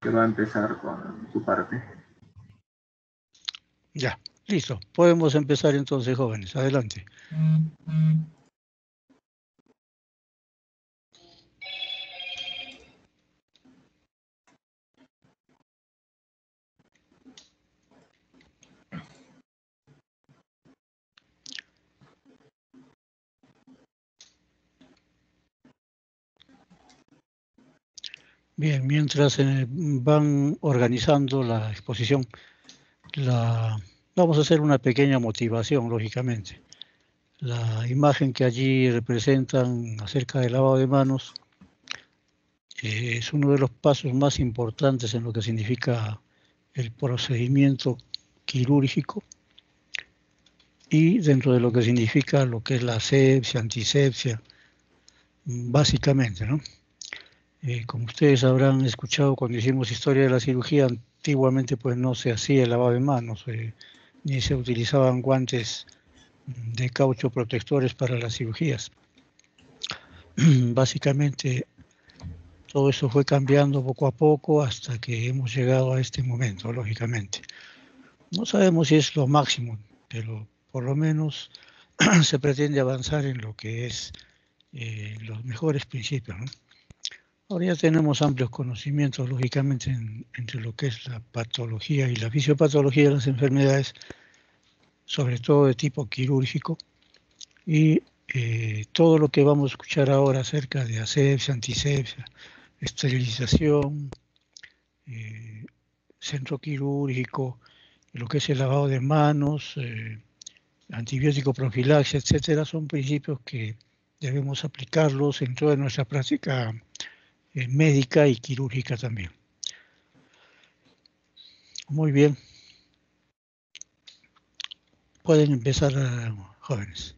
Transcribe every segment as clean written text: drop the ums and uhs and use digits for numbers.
que va a empezar con su parte. Ya, listo. Podemos empezar entonces, jóvenes. Adelante. Bien, mientras van organizando la exposición, vamos a hacer una pequeña motivación, lógicamente. La imagen que allí representan acerca del lavado de manos es uno de los pasos más importantes en lo que significa el procedimiento quirúrgico y dentro de lo que significa lo que es la asepsia, antisepsia, básicamente, ¿no? Como ustedes habrán escuchado cuando hicimos historia de la cirugía, antiguamente pues no se hacía el lavado de manos, ni se utilizaban guantes de caucho protectores para las cirugías. Básicamente todo eso fue cambiando poco a poco hasta que hemos llegado a este momento, lógicamente. No sabemos si es lo máximo, pero por lo menos se pretende avanzar en lo que es los mejores principios, ¿no? Ahora ya tenemos amplios conocimientos, lógicamente, entre lo que es la patología y la fisiopatología de las enfermedades, sobre todo de tipo quirúrgico, y todo lo que vamos a escuchar ahora acerca de asepsia, antisepsia, esterilización, centro quirúrgico, lo que es el lavado de manos, antibiótico profilaxia, etcétera, son principios que debemos aplicarlos en toda nuestra práctica médica y quirúrgica también. Muy bien. Pueden empezar, jóvenes.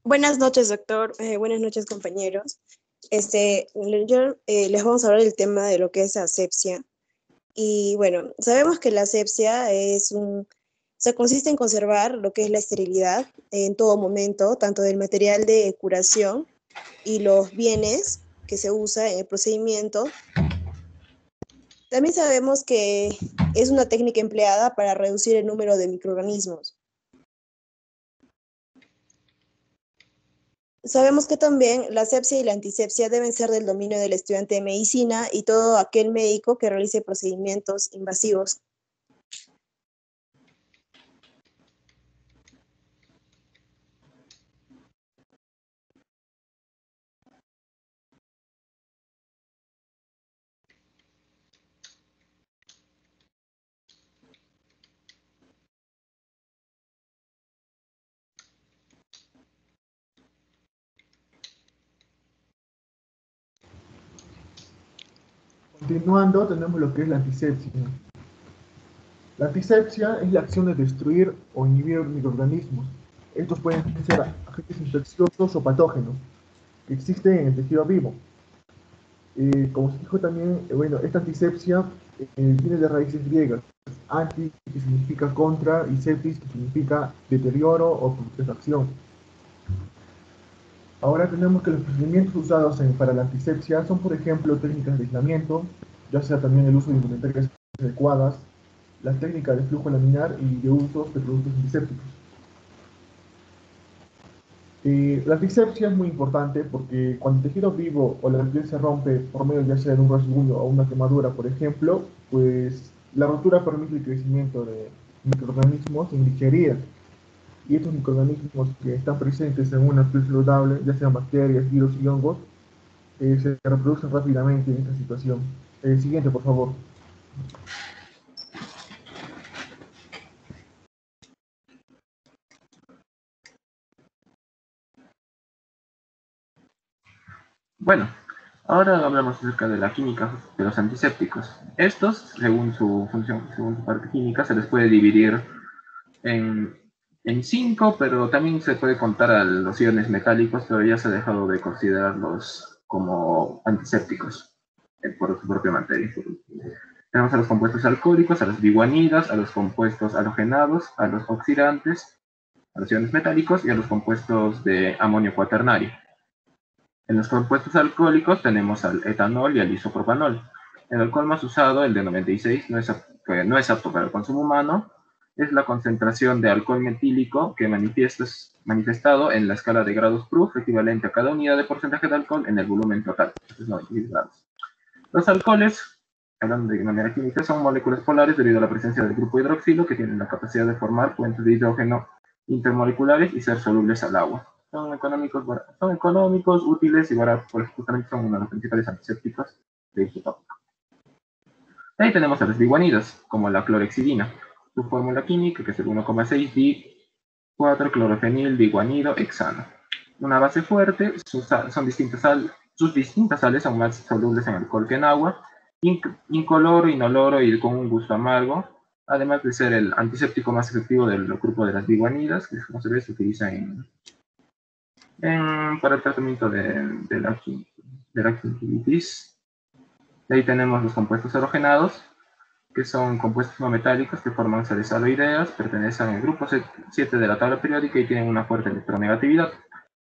Buenas noches, doctor. Buenas noches, compañeros. Yo les vamos a hablar del tema de lo que es asepsia. Y bueno, sabemos que la asepsia consiste en conservar lo que es la esterilidad en todo momento, tanto del material de curación y los bienes que se usa en el procedimiento. También sabemos que es una técnica empleada para reducir el número de microorganismos. Sabemos que también la asepsia y la antisepsia deben ser del dominio del estudiante de medicina y todo aquel médico que realice procedimientos invasivos. Continuando, tenemos lo que es la antisepsia. La antisepsia es la acción de destruir o inhibir microorganismos. Estos pueden ser agentes infecciosos o patógenos que existen en el tejido vivo. Como se dijo también, bueno, esta antisepsia viene de raíces griegas. Anti, que significa contra, y sepsis, que significa deterioro o putrefacción. Ahora tenemos que los procedimientos usados para la antisepsia son, por ejemplo, técnicas de aislamiento, ya sea también el uso de indumentarias adecuadas, las técnicas de flujo laminar y de usos de productos antisépticos. La antisepsia es muy importante porque cuando el tejido vivo o la piel se rompe por medio ya sea de un rasguño o una quemadura, por ejemplo, pues la rotura permite el crecimiento de microorganismos indigerida. Y estos microorganismos que están presentes en una piel saludable, ya sean bacterias, virus y hongos, se reproducen rápidamente en esta situación. Siguiente, por favor. Bueno, ahora hablamos acerca de la química de los antisépticos. Estos, según su función, según su parte química, se les puede dividir en, en 5, pero también se puede contar a los iones metálicos, pero ya se ha dejado de considerarlos como antisépticos por su propia materia. Tenemos a los compuestos alcohólicos, a los biguanidas, a los compuestos halogenados, a los oxidantes, a los iones metálicos y a los compuestos de amonio cuaternario. En los compuestos alcohólicos tenemos al etanol y al isopropanol. El alcohol más usado, el de 96, no es apto para el consumo humano. Es la concentración de alcohol metílico que manifestado en la escala de grados proof, equivalente a cada unidad de porcentaje de alcohol en el volumen total. Es 96 grados. Los alcoholes, hablando de manera química, son moléculas polares debido a la presencia del grupo hidroxilo, que tienen la capacidad de formar puentes de hidrógeno intermoleculares y ser solubles al agua. Son económicos, útiles y baratos, porque justamente son uno de los principales antisépticos de este tópico. Ahí tenemos a los biguanidas, como la clorhexidina. Su fórmula química, que es el 1,6-di-4-clorofenil biguanido hexano. Una base fuerte, sus distintas sales son más solubles en alcohol que en agua, incoloro, inoloro y con un gusto amargo, además de ser el antiséptico más efectivo del grupo de las biguanidas, que como se ve se utiliza para el tratamiento de la gingivitis. De ahí tenemos los compuestos halogenados, que son compuestos no metálicos que forman sales aloideas, pertenecen al grupo 7 de la tabla periódica y tienen una fuerte electronegatividad.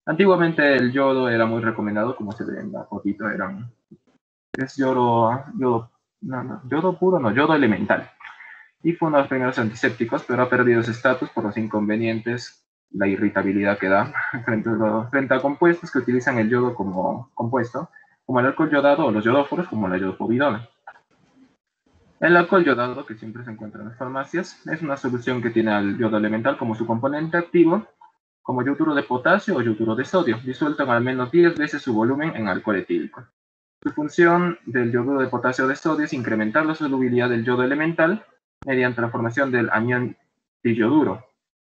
Antiguamente el yodo era muy recomendado, como se ve en la fotito, es yodo elemental. Y fue uno de los primeros antisépticos, pero ha perdido ese estatus por los inconvenientes, la irritabilidad que da frente a compuestos que utilizan el yodo como compuesto, como el alcohol yodado o los yodóforos, como la yodopovidona. El alcohol yodado, que siempre se encuentra en las farmacias, es una solución que tiene al yodo elemental como su componente activo, como yoduro de potasio o yoduro de sodio, disuelto en al menos 10 veces su volumen en alcohol etílico. Su función del yoduro de potasio de sodio es incrementar la solubilidad del yodo elemental mediante la formación del anión diyoduro,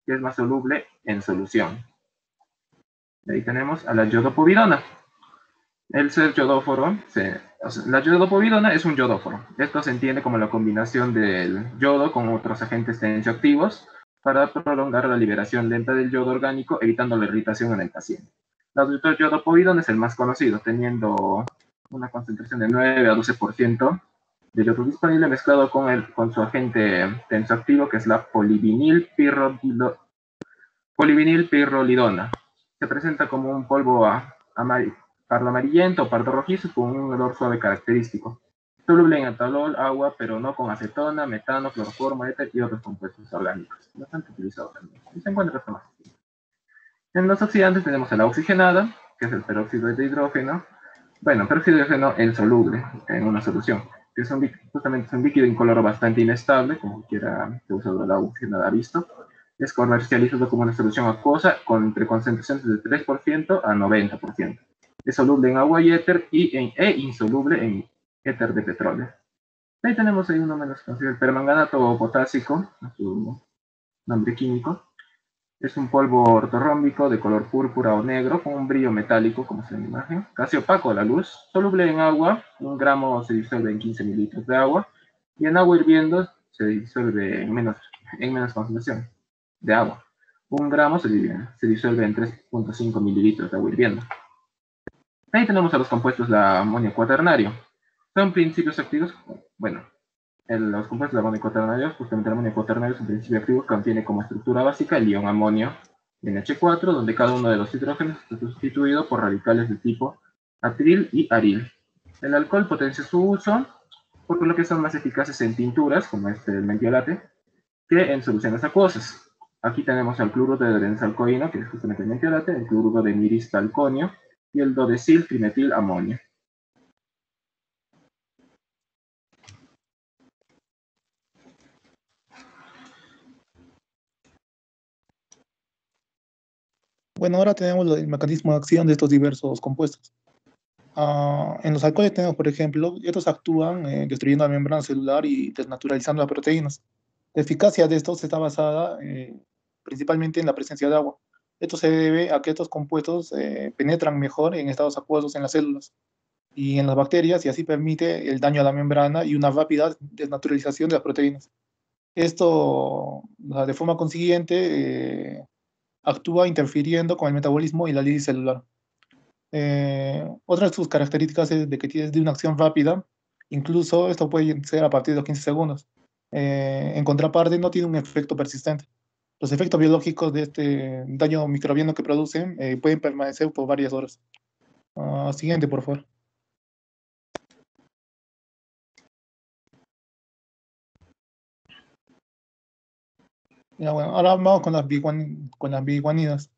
que es más soluble en solución. Ahí tenemos a la yodopovidona. El ser yodóforo, la yodopovidona es un yodóforo. Esto se entiende como la combinación del yodo con otros agentes tensioactivos para prolongar la liberación lenta del yodo orgánico, evitando la irritación en el paciente. La yodopovidona es el más conocido, teniendo una concentración de 9 a 12% de yodo disponible mezclado con su agente tensoactivo, que es la polivinilpirrolidona. Se presenta como un polvo pardo amarillento o pardo rojizo con un olor suave característico. Soluble en etanol, agua, pero no con acetona, metano, cloroformo, éter y otros compuestos orgánicos. Bastante utilizado también. Y se encuentra más. En los oxidantes tenemos a la oxigenada, que es el peróxido de hidrógeno. Bueno, peróxido de hidrógeno insoluble en una solución, que es justamente un líquido incoloro bastante inestable, como cualquiera que usa la oxigenada ha visto. Es comercializado como una solución acuosa entre concentraciones de 3% a 90%. Es soluble en agua y éter e insoluble en éter de petróleo. Ahí tenemos uno menos conocido, el permanganato potásico, su nombre químico. Es un polvo ortorrómbico de color púrpura o negro con un brillo metálico, como se ve en la imagen, casi opaco a la luz, soluble en agua, 1 gramo se disuelve en 15 mililitros de agua, y en agua hirviendo se disuelve en menos concentración de agua. 1 gramo se disuelve en 3.5 mililitros de agua hirviendo. Ahí tenemos a los compuestos de amonio cuaternario. Son principios activos, los compuestos de amonio cuaternario, justamente el amonio cuaternario es un principio activo que contiene como estructura básica el ion amonio NH4, donde cada uno de los hidrógenos está sustituido por radicales de tipo atril y aril. El alcohol potencia su uso, por lo que son más eficaces en tinturas, como el metiolate, que en soluciones acuosas. Aquí tenemos el cloruro de benzalcoíno, que es justamente el metiolate, el cloruro de miristalconio y el dodesil trimetil amonio. Bueno, ahora tenemos el mecanismo de acción de estos diversos compuestos. En los alcoholes tenemos, por ejemplo, estos actúan destruyendo la membrana celular y desnaturalizando las proteínas. La eficacia de estos está basada principalmente en la presencia de agua. Esto se debe a que estos compuestos penetran mejor en estados acuosos en las células y en las bacterias, y así permite el daño a la membrana y una rápida desnaturalización de las proteínas. Esto, de forma consiguiente, actúa interfiriendo con el metabolismo y la lisis celular. Otra de sus características es de que tiene una acción rápida Incluso esto puede ser a partir de los 15 segundos. En contraparte, no tiene un efecto persistente. Los efectos biológicos de este daño microbiano que producen pueden permanecer por varias horas. Siguiente, por favor. Ya, bueno, ahora vamos con con las biguanidas.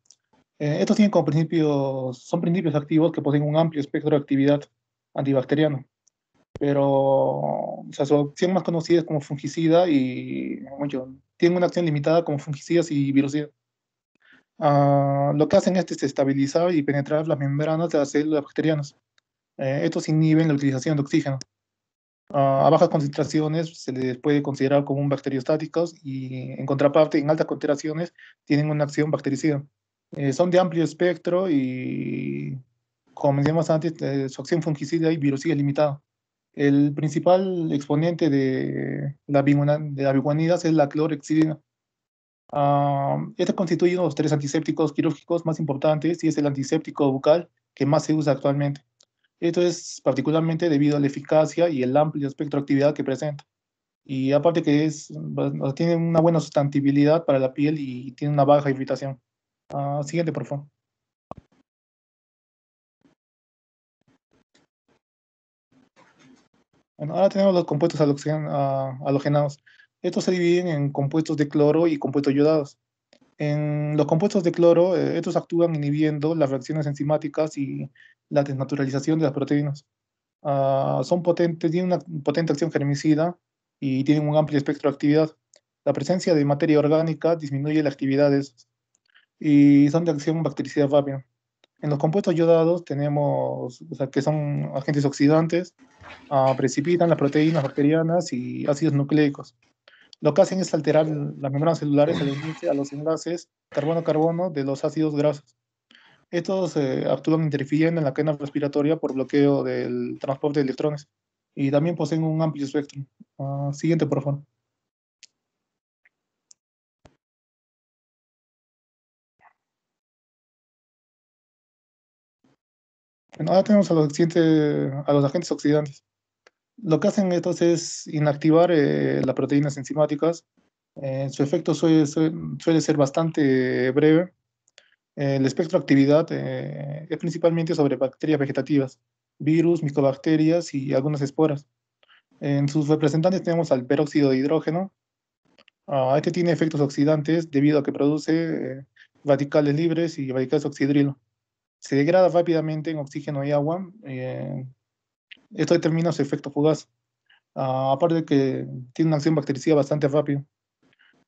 Estos tienen como principios, son principios activos que poseen un amplio espectro de actividad antibacteriana, pero o sea, su acción más conocida es como fungicida y mucho, tienen una acción limitada como fungicidas y virucidas. Lo que hacen es estabilizar y penetrar las membranas de las células bacterianas. Estos inhiben la utilización de oxígeno. A bajas concentraciones se les puede considerar como un bacteriostáticos y en contraparte, en altas concentraciones tienen una acción bactericida. Son de amplio espectro y, como mencionamos antes, su acción fungicida y virucida es limitada. El principal exponente de de la biguanidas es la clorhexidina. Este constituye uno de los tres antisépticos quirúrgicos más importantes y es el antiséptico bucal que más se usa actualmente. Esto es particularmente debido a la eficacia y el amplio espectro de actividad que presenta. Y aparte que tiene una buena sustantibilidad para la piel y tiene una baja irritación. Siguiente, por favor. Bueno, ahora tenemos los compuestos halogenados. Estos se dividen en compuestos de cloro y compuestos yodados. En los compuestos de cloro, estos actúan inhibiendo las reacciones enzimáticas y la desnaturalización de las proteínas. Son potentes, tienen una potente acción germicida y tienen un amplio espectro de actividad. La presencia de materia orgánica disminuye la actividad de estos y son de acción bactericida rápida. En los compuestos yodados tenemos, o sea, que son agentes oxidantes, precipitan las proteínas bacterianas y ácidos nucleicos. Lo que hacen es alterar las membranas celulares al unirse a los enlaces carbono-carbono de los ácidos grasos. Estos actúan interfiriendo en la cadena respiratoria por bloqueo del transporte de electrones y también poseen un amplio espectro. Siguiente, por favor. Bueno, ahora tenemos a los agentes oxidantes. Lo que hacen estos es inactivar las proteínas enzimáticas. Su efecto suele ser bastante breve. El espectro de actividad es principalmente sobre bacterias vegetativas, virus, micobacterias y algunas esporas. En sus representantes tenemos al peróxido de hidrógeno. Este tiene efectos oxidantes debido a que produce radicales libres y radicales oxidrilo. Se degrada rápidamente en oxígeno y agua. Esto determina su efecto fugaz. Aparte de que tiene una acción bactericida bastante rápida.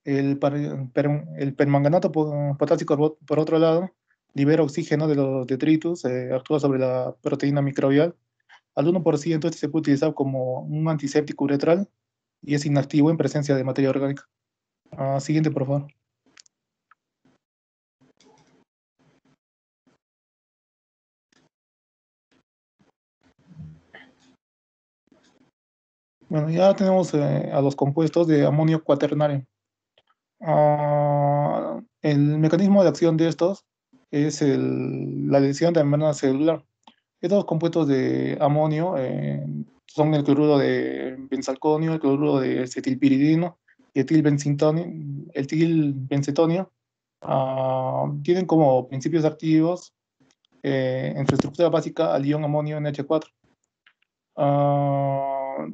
El permanganato potásico, por otro lado, libera oxígeno de los detritus, actúa sobre la proteína microbial. Al 1%, este se puede utilizar como un antiséptico uretral y es inactivo en presencia de materia orgánica. Siguiente, por favor. Bueno, ya tenemos a los compuestos de amonio cuaternario. El mecanismo de acción de estos es la lesión de la membrana celular. Estos compuestos de amonio son el cloruro de benzalconio, el cloruro de acetilpiridino y etilbencetonio. Tienen como principios activos en su estructura básica al ion amonio NH4. Ah,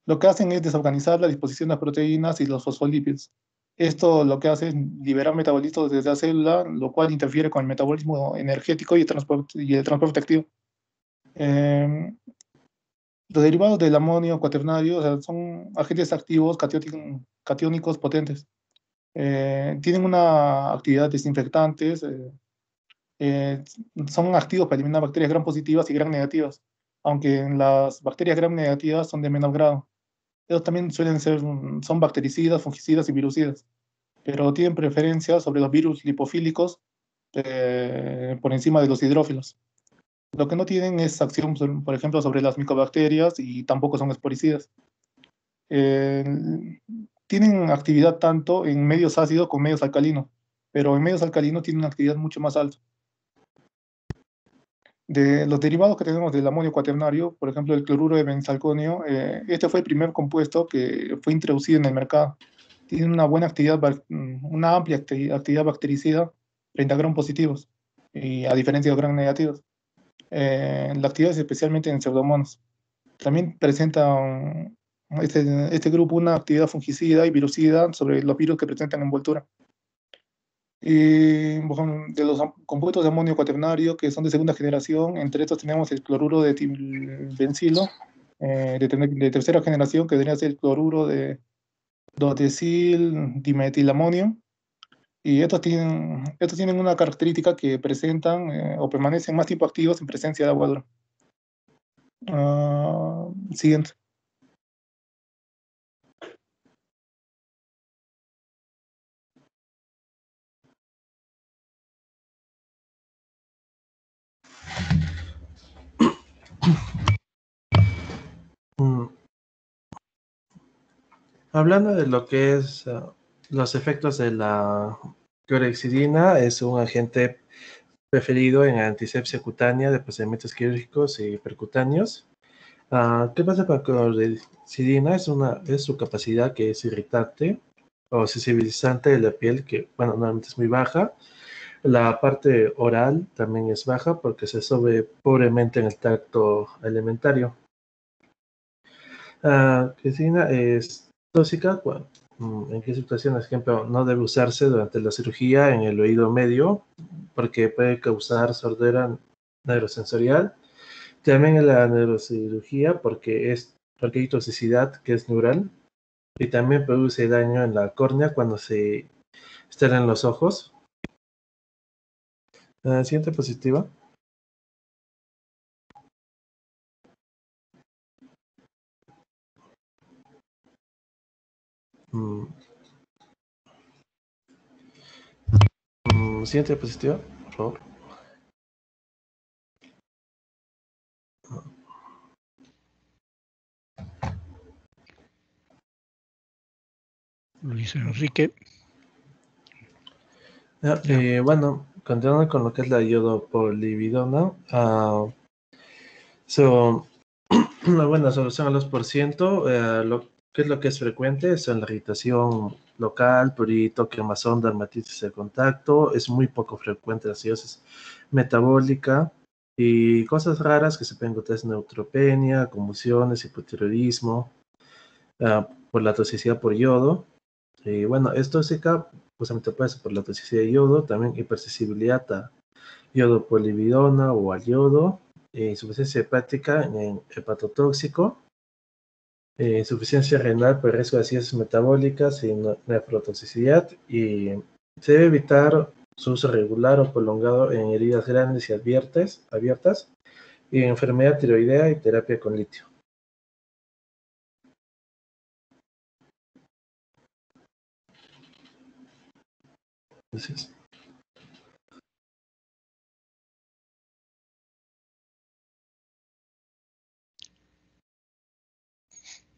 lo que hacen es desorganizar la disposición de las proteínas y los fosfolípidos. Esto lo que hace es liberar metabolitos desde la célula, lo cual interfiere con el metabolismo energético y el transporte activo. Eh, los derivados del amonio cuaternario, o sea, son agentes activos catiónicos potentes. Tienen una actividad desinfectantes, eh, son activos para eliminar bacterias gram positivas y gram negativas, aunque las bacterias gram negativas son de menor grado. Ellos también son bactericidas, fungicidas y virucidas, pero tienen preferencia sobre los virus lipofílicos por encima de los hidrófilos. Lo que no tienen es acción, por ejemplo, sobre las micobacterias y tampoco son esporicidas. Eh, Tienen actividad tanto en medios ácidos como medios alcalinos, pero en medios alcalinos tienen una actividad mucho más alta. De los derivados que tenemos del amonio cuaternario, por ejemplo, el cloruro de benzalconio, este fue el primer compuesto que fue introducido en el mercado. Tiene una buena actividad, una amplia actividad bactericida frente a gram positivos, y a diferencia de gram negativos. La actividad es especialmente en pseudomonas. También presenta este grupo una actividad fungicida y virucida sobre los virus que presentan envoltura. Y bueno, de los compuestos de amonio cuaternario que son de segunda generación, entre estos tenemos el cloruro de tilbencilo, de tercera generación, que debería ser el cloruro de dodecyl dimetilamonio. Y estos tienen una característica que presentan o permanecen más tiempo activos en presencia de agua dura. Siguiente. Mm, Hablando de lo que es los efectos de la clorhexidina, es un agente preferido en antisepsia cutánea de procedimientos quirúrgicos y percutáneos. ¿Qué pasa con la clorhexidina? Es su capacidad, que es irritante o sensibilizante de la piel, que bueno, normalmente es muy baja. La parte oral también es baja porque se absorbe pobremente en el tracto alimentario. Cristina es tóxica. ¿En qué situaciones? Por ejemplo, no debe usarse durante la cirugía en el oído medio porque puede causar sordera neurosensorial. También en la neurocirugía porque hay toxicidad que es neural y también produce daño en la córnea cuando se están en los ojos. Siguiente positiva. Mm, Siguiente diapositiva, por favor. Luis Enrique. Bueno, continuando con lo que es la iodopolividona, una buena solución al 2%. ¿Qué es lo que es frecuente? Son la irritación local, prurito, quemazón, dermatitis de contacto. Es muy poco frecuente la acidosis metabólica y cosas raras que se pueden encontrar: es neutropenia, convulsiones, hipotiroidismo, por la toxicidad por yodo. Y bueno, es tóxica justamente puede ser por la toxicidad de yodo, también hipersensibilidad a yodo polividona o al yodo, insuficiencia hepática en hepatotóxico, insuficiencia renal por riesgo de acidosis metabólicas y nefrotoxicidad, y se debe evitar su uso regular o prolongado en heridas grandes y abiertas y en enfermedad tiroidea y terapia con litio. Gracias.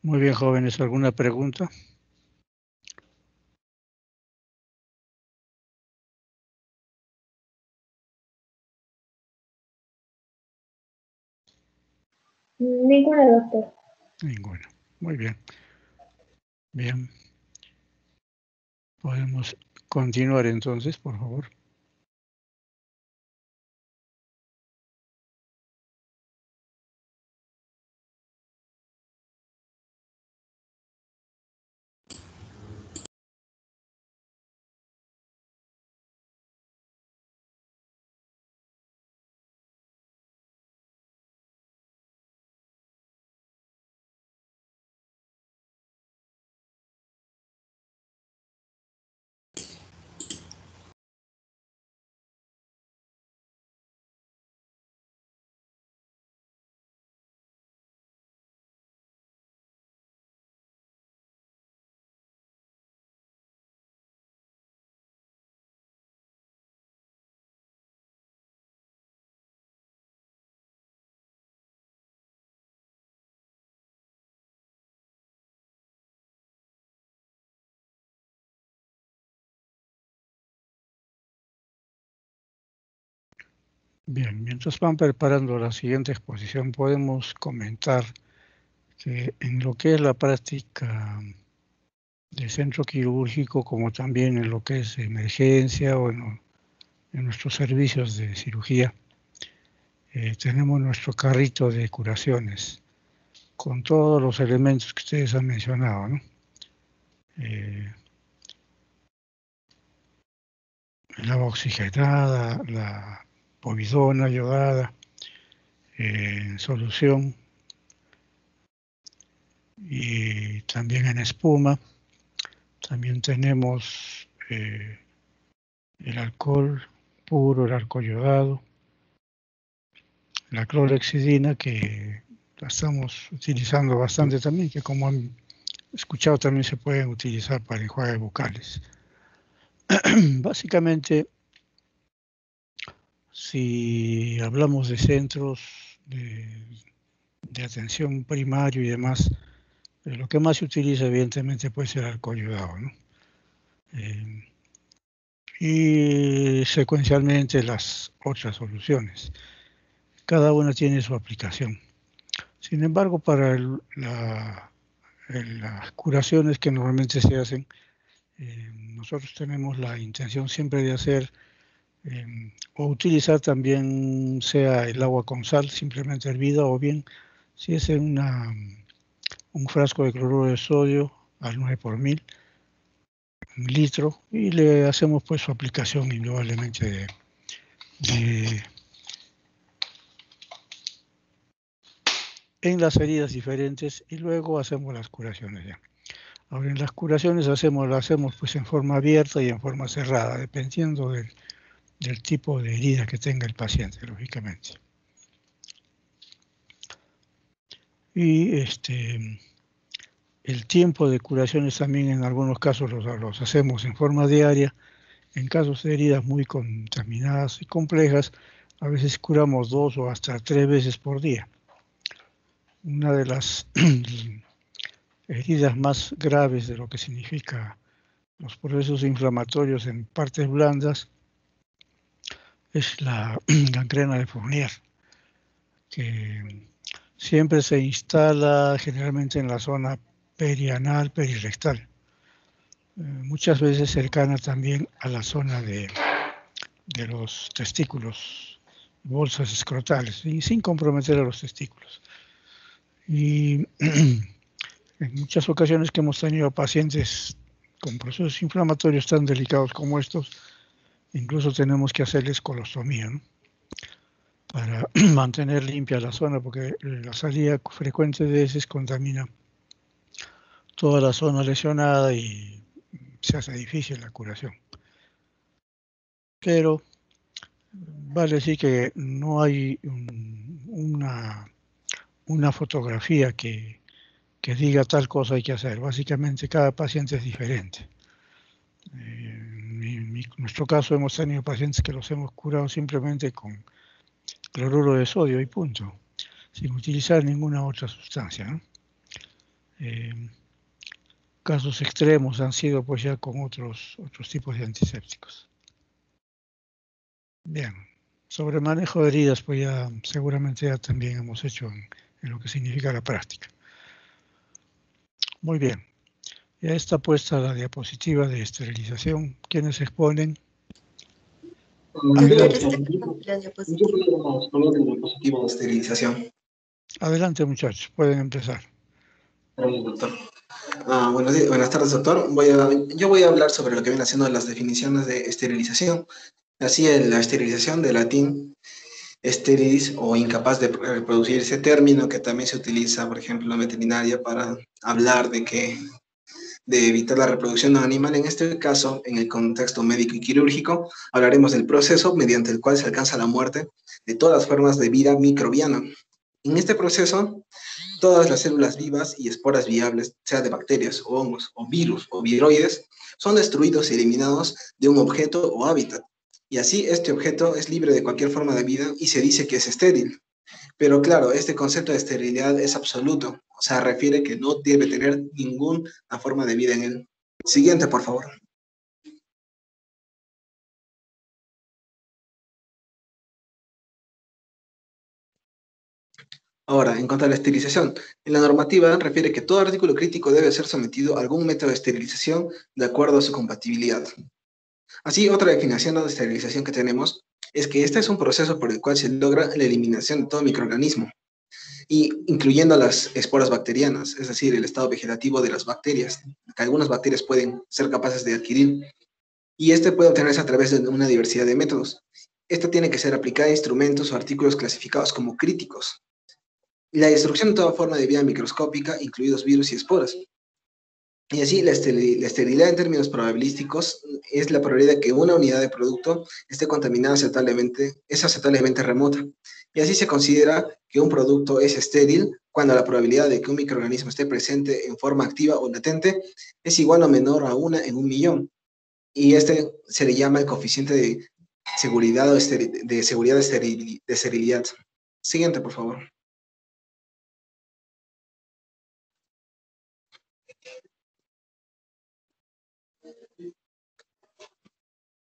Muy bien, jóvenes, ¿alguna pregunta? Ninguna, doctor. Ninguna. Muy bien. Bien. Podemos continuar entonces, por favor. Bien, mientras van preparando la siguiente exposición, podemos comentar que en lo que es la práctica de centro quirúrgico, como también en lo que es emergencia o en nuestros servicios de cirugía, tenemos nuestro carrito de curaciones con todos los elementos que ustedes han mencionado, ¿no? El agua oxigenada, la povidona yodada, en solución y también en espuma. También tenemos el alcohol puro, el alcohol yodado, la clorhexidina, que la estamos utilizando bastante también, que como han escuchado también se pueden utilizar para enjuagues bucales. Básicamente, si hablamos de centros de atención primario y demás, lo que más se utiliza evidentemente puede ser alcohol yodado, ¿no? Y secuencialmente las otras soluciones. Cada una tiene su aplicación. Sin embargo, para las curaciones que normalmente se hacen, nosotros tenemos la intención siempre de hacer o utilizar también sea el agua con sal simplemente hervida, o bien si es en un frasco de cloruro de sodio al 9 por 1000, un litro, y le hacemos pues su aplicación indudablemente en las heridas diferentes, y luego hacemos las curaciones ya. Ahora, en las curaciones las hacemos pues en forma abierta y en forma cerrada, dependiendo del tipo de herida que tenga el paciente, lógicamente. Y el tiempo de curaciones también en algunos casos los hacemos en forma diaria. En casos de heridas muy contaminadas y complejas, a veces curamos 2 o hasta 3 veces por día. Una de las heridas más graves de lo que significa los procesos inflamatorios en partes blandas es la gangrena de Fournier, que siempre se instala generalmente en la zona perianal, perirectal, muchas veces cercana también a la zona de los testículos, bolsas escrotales, y sin comprometer a los testículos. Y en muchas ocasiones que hemos tenido pacientes con procesos inflamatorios tan delicados como estos, incluso tenemos que hacerles colostomía, ¿no?, para mantener limpia la zona, porque la salida frecuente de heces contamina toda la zona lesionada y se hace difícil la curación. Pero vale decir que no hay una fotografía que diga tal cosa hay que hacer. Básicamente cada paciente es diferente. En nuestro caso hemos tenido pacientes que los hemos curado simplemente con cloruro de sodio y punto, sin utilizar ninguna otra sustancia, ¿no? Casos extremos han sido pues ya con otros tipos de antisépticos. Bien, sobre manejo de heridas pues ya seguramente ya también hemos hecho en lo que significa la práctica. Muy bien, ya está puesta la diapositiva de esterilización. ¿Quiénes exponen? Adelante. La diapositiva. El dispositivo de esterilización. Adelante, muchachos, pueden empezar. Gracias, doctor. Buenas tardes, doctor. Yo voy a hablar sobre lo que vienen haciendo las definiciones de esterilización. Así, la esterilización, de latín sterilis, o incapaz de reproducir, ese término que también se utiliza, por ejemplo, en la veterinaria para hablar de evitar la reproducción no animal. En este caso, en el contexto médico y quirúrgico, hablaremos del proceso mediante el cual se alcanza la muerte de todas las formas de vida microbiana. En este proceso, todas las células vivas y esporas viables, sea de bacterias o hongos o virus o viroides, son destruidos y eliminados de un objeto o hábitat. Y así este objeto es libre de cualquier forma de vida y se dice que es estéril. Pero claro, este concepto de esterilidad es absoluto, o sea, refiere que no debe tener ninguna forma de vida en él. Siguiente, por favor. Ahora, en cuanto a la esterilización, en la normativa refiere que todo artículo crítico debe ser sometido a algún método de esterilización de acuerdo a su compatibilidad. Así, otra definición de esterilización que tenemos es que este es un proceso por el cual se logra la eliminación de todo microorganismo, y incluyendo las esporas bacterianas, es decir, el estado vegetativo de las bacterias, que algunas bacterias pueden ser capaces de adquirir, y este puede obtenerse a través de una diversidad de métodos. Esta tiene que ser aplicada a instrumentos o artículos clasificados como críticos. La destrucción de toda forma de vida microscópica, incluidos virus y esporas. Y así, la esterilidad en términos probabilísticos es la probabilidad de que una unidad de producto esté contaminada es aceptablemente remota. Y así se considera que un producto es estéril cuando la probabilidad de que un microorganismo esté presente en forma activa o latente es igual o menor a 1 en 1.000.000. Y este se le llama el coeficiente de seguridad de esterilidad. Siguiente, por favor.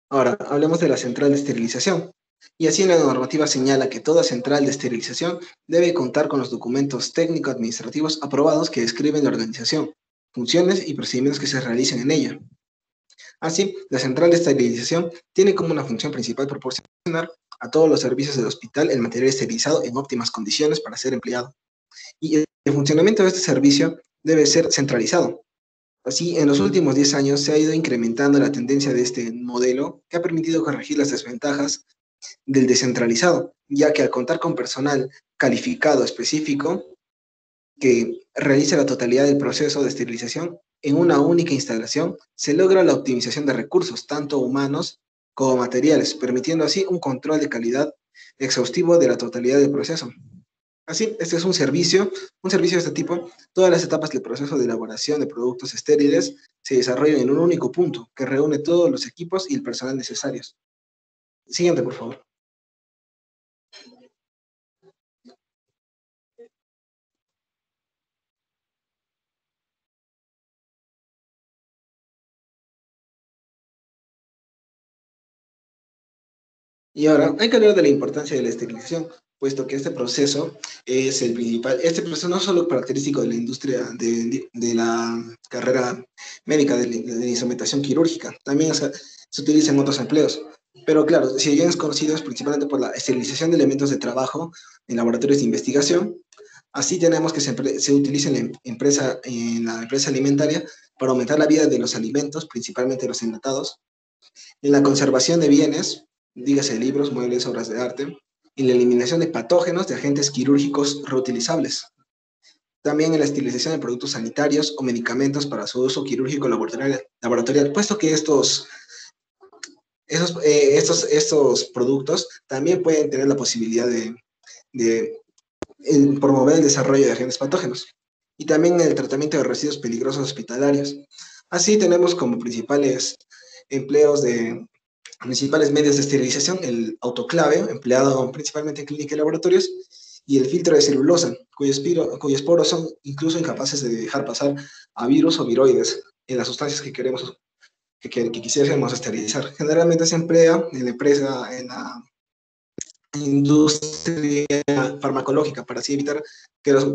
Ahora, hablemos de la central de esterilización. Y así la normativa señala que toda central de esterilización debe contar con los documentos técnico-administrativos aprobados que describen la organización, funciones y procedimientos que se realicen en ella. Así, la central de esterilización tiene como una función principal proporcionar a todos los servicios del hospital el material esterilizado en óptimas condiciones para ser empleado. Y el funcionamiento de este servicio debe ser centralizado. Así, en los últimos 10 años se ha ido incrementando la tendencia de este modelo que ha permitido corregir las desventajas del descentralizado, ya que al contar con personal calificado específico que realiza la totalidad del proceso de esterilización en una única instalación, se logra la optimización de recursos, tanto humanos como materiales, permitiendo así un control de calidad exhaustivo de la totalidad del proceso. Así, este es un servicio de este tipo. Todas las etapas del proceso de elaboración de productos estériles se desarrollan en un único punto que reúne todos los equipos y el personal necesarios. Siguiente, por favor. Y ahora hay que hablar de la importancia de la esterilización, puesto que este proceso es el principal. Este proceso no es solo característico de la industria de la carrera médica, de la instrumentación quirúrgica, también se utiliza en otros empleos. Pero claro, si bien es conocido es principalmente por la esterilización de elementos de trabajo en laboratorios de investigación, así tenemos que se utiliza en la empresa alimentaria para aumentar la vida de los alimentos, principalmente los enlatados, en la conservación de bienes, dígase libros, muebles, obras de arte, y la eliminación de patógenos de agentes quirúrgicos reutilizables. También en la esterilización de productos sanitarios o medicamentos para su uso quirúrgico laboratorial, puesto que estos productos también pueden tener la posibilidad de promover el desarrollo de agentes patógenos. Y también en el tratamiento de residuos peligrosos hospitalarios. Así tenemos como principales medios de esterilización, el autoclave, empleado principalmente en clínica y laboratorios, y el filtro de celulosa, cuyos poros son incluso incapaces de dejar pasar a virus o viroides en las sustancias que quisiéramos esterilizar. Generalmente se emplea en la industria farmacológica para así evitar que los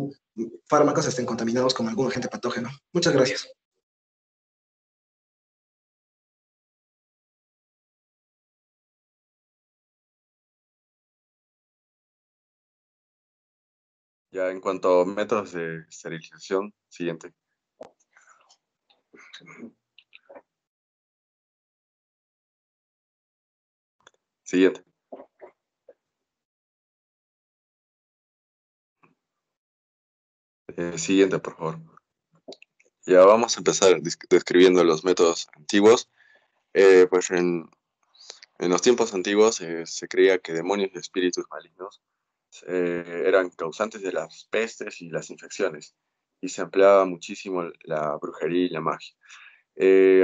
fármacos estén contaminados con algún agente patógeno. Muchas gracias. Ya en cuanto a métodos de esterilización, siguiente. Siguiente. Siguiente, por favor. Ya vamos a empezar describiendo los métodos antiguos. Pues en los tiempos antiguos se creía que demonios y espíritus malignos eran causantes de las pestes y las infecciones, y se empleaba muchísimo la brujería y la magia.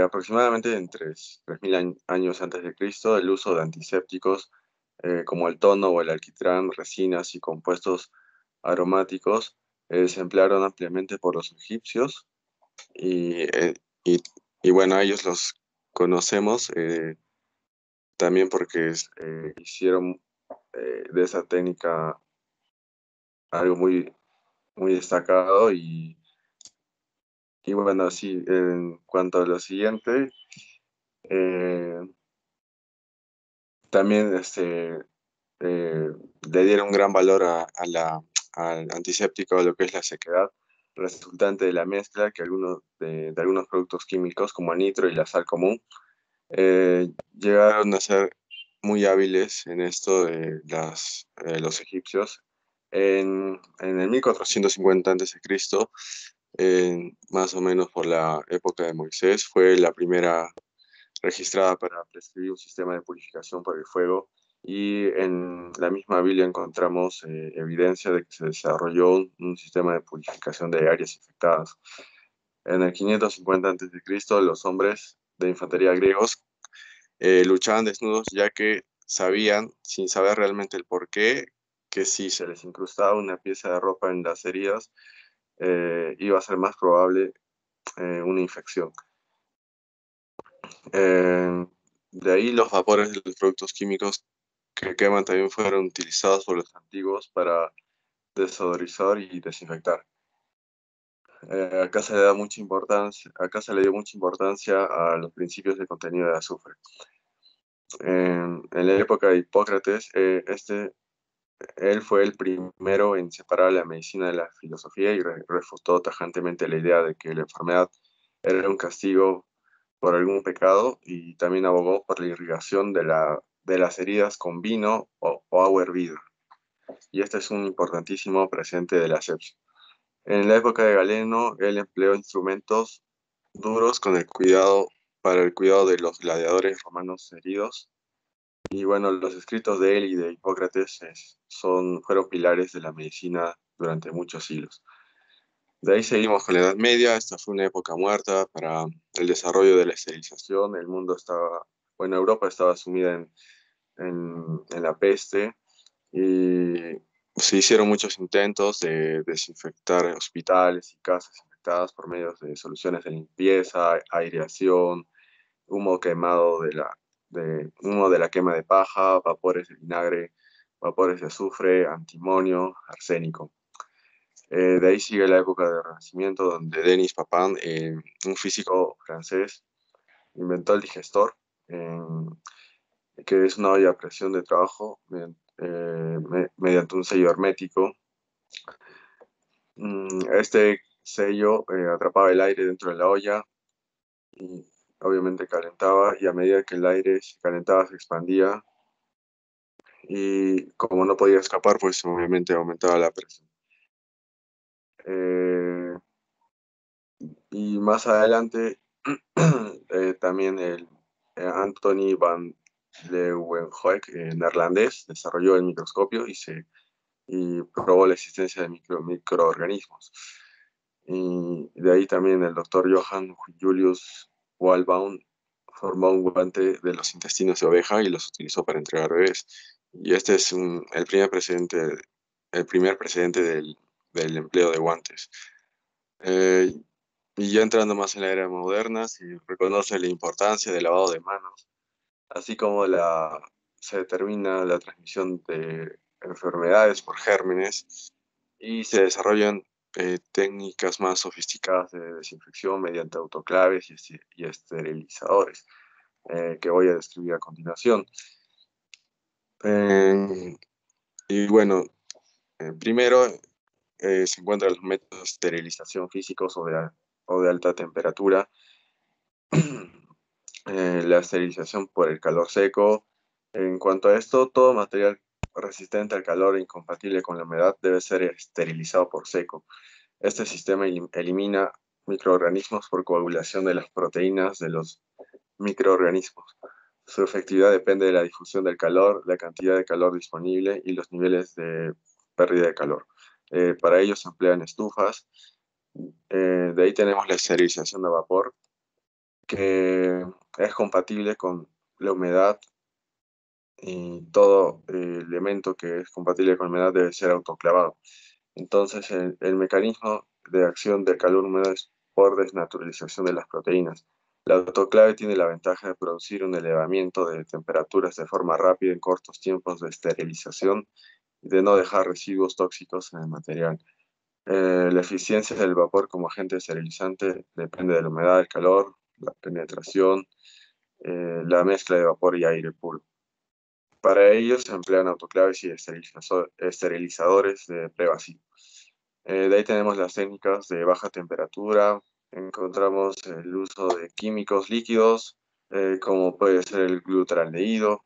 Aproximadamente entre 3.000 años antes de Cristo, el uso de antisépticos como el tono o el alquitrán, resinas y compuestos aromáticos se emplearon ampliamente por los egipcios y, y bueno, ellos los conocemos también porque hicieron de esa técnica algo muy, muy destacado. Y bueno, sí, en cuanto a lo siguiente, eh, también le dieron un gran valor al antiséptico, a lo que es la sequedad, resultante de la mezcla que de algunos productos químicos como el nitro y la sal común llegaron a ser muy hábiles en esto de los egipcios. En el 1450 a.C., más o menos por la época de Moisés, fue la primera registrada para prescribir un sistema de purificación por el fuego, y en la misma Biblia encontramos evidencia de que se desarrolló un sistema de purificación de áreas infectadas. En el 550 a.C., los hombres de infantería griegos luchaban desnudos, ya que sabían, sin saber realmente el por qué, que si se les incrustaba una pieza de ropa en las heridas, iba a ser más probable una infección. De ahí los vapores de los productos químicos que queman también fueron utilizados por los antiguos para desodorizar y desinfectar. Acá se le da mucha importancia, acá se le dio mucha importancia a los principios de contenido de azufre. En la época de Hipócrates, él fue el primero en separar la medicina de la filosofía y refutó tajantemente la idea de que la enfermedad era un castigo por algún pecado, y también abogó por la irrigación de las heridas con vino o agua hervida. Y este es un importantísimo presente de la asepsia. En la época de Galeno, él empleó instrumentos duros para el cuidado de los gladiadores romanos heridos. Y bueno, los escritos de él y de Hipócrates fueron pilares de la medicina durante muchos siglos. De ahí seguimos con la Edad Media. Esta fue una época muerta para el desarrollo de la esterilización. Europa estaba sumida en la peste, y se hicieron muchos intentos de desinfectar hospitales y casas infectadas por medio de soluciones de limpieza, aireación, humo quemado humo de la quema de paja, vapores de vinagre, vapores de azufre, antimonio, arsénico. De ahí sigue la época del Renacimiento, donde Denis Papin, un físico francés, inventó el digestor, que es una olla a presión de trabajo mediante un sello hermético. Este sello atrapaba el aire dentro de la olla y obviamente calentaba, y a medida que el aire se calentaba se expandía, y como no podía escapar, pues obviamente aumentaba la presión. Y más adelante también Anthony van Leeuwenhoek, neerlandés, desarrolló el microscopio y probó la existencia de microorganismos. Y de ahí también el doctor Johann Julius Walbaum formó un guante de los intestinos de oveja y los utilizó para entregar bebés. Y este es el primer precedente del empleo de guantes. Y ya entrando más en la era moderna, se reconoce la importancia del lavado de manos, así como se determina la transmisión de enfermedades por gérmenes, y se desarrollan técnicas más sofisticadas de desinfección mediante autoclaves y esterilizadores, que voy a describir a continuación. Y bueno, primero se encuentran los métodos de esterilización físicos o de alta temperatura. La esterilización por el calor seco. En cuanto a esto, todo material resistente al calor e incompatible con la humedad debe ser esterilizado por seco. Este sistema elimina microorganismos por coagulación de las proteínas de los microorganismos. Su efectividad depende de la difusión del calor, la cantidad de calor disponible y los niveles de pérdida de calor. Para ello se emplean estufas. De ahí tenemos la esterilización de vapor, que es compatible con la humedad, y todo elemento que es compatible con la humedad debe ser autoclavado. Entonces, el mecanismo de acción del calor húmedo es por desnaturalización de las proteínas. La autoclave tiene la ventaja de producir un elevamiento de temperaturas de forma rápida en cortos tiempos de esterilización, y de no dejar residuos tóxicos en el material. La eficiencia del vapor como agente esterilizante depende de la humedad, el calor, la penetración, la mezcla de vapor y aire puro. Para ello se emplean autoclaves y esterilizadores de prevacío. De ahí tenemos las técnicas de baja temperatura. Encontramos el uso de químicos líquidos, como puede ser el glutaraldehído,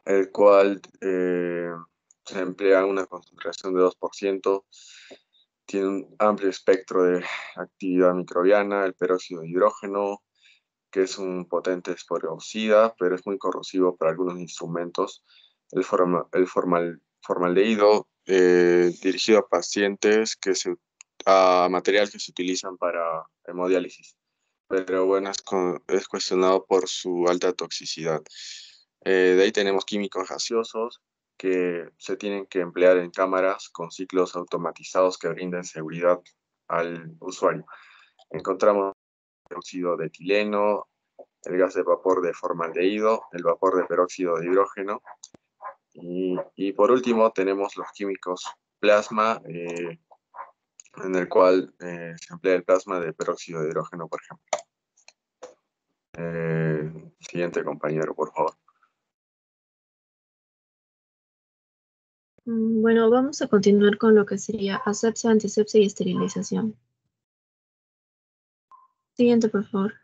el cual se emplea a una concentración de 2%. Tiene un amplio espectro de actividad microbiana. El peróxido de hidrógeno, que es un potente esporocida, pero es muy corrosivo para algunos instrumentos. El formaldehído, dirigido a pacientes, a material que se utilizan para hemodiálisis, pero bueno, es cuestionado por su alta toxicidad. De ahí tenemos químicos gaseosos, que se tienen que emplear en cámaras con ciclos automatizados que brinden seguridad al usuario. Encontramos el peróxido de etileno, el gas de vapor de formaldehído, el vapor de peróxido de hidrógeno, y por último tenemos los químicos plasma, en el cual se emplea el plasma de peróxido de hidrógeno, por ejemplo. Siguiente compañero, por favor. Bueno, vamos a continuar con lo que sería asepsia, antisepsia y esterilización. Siguiente, por favor.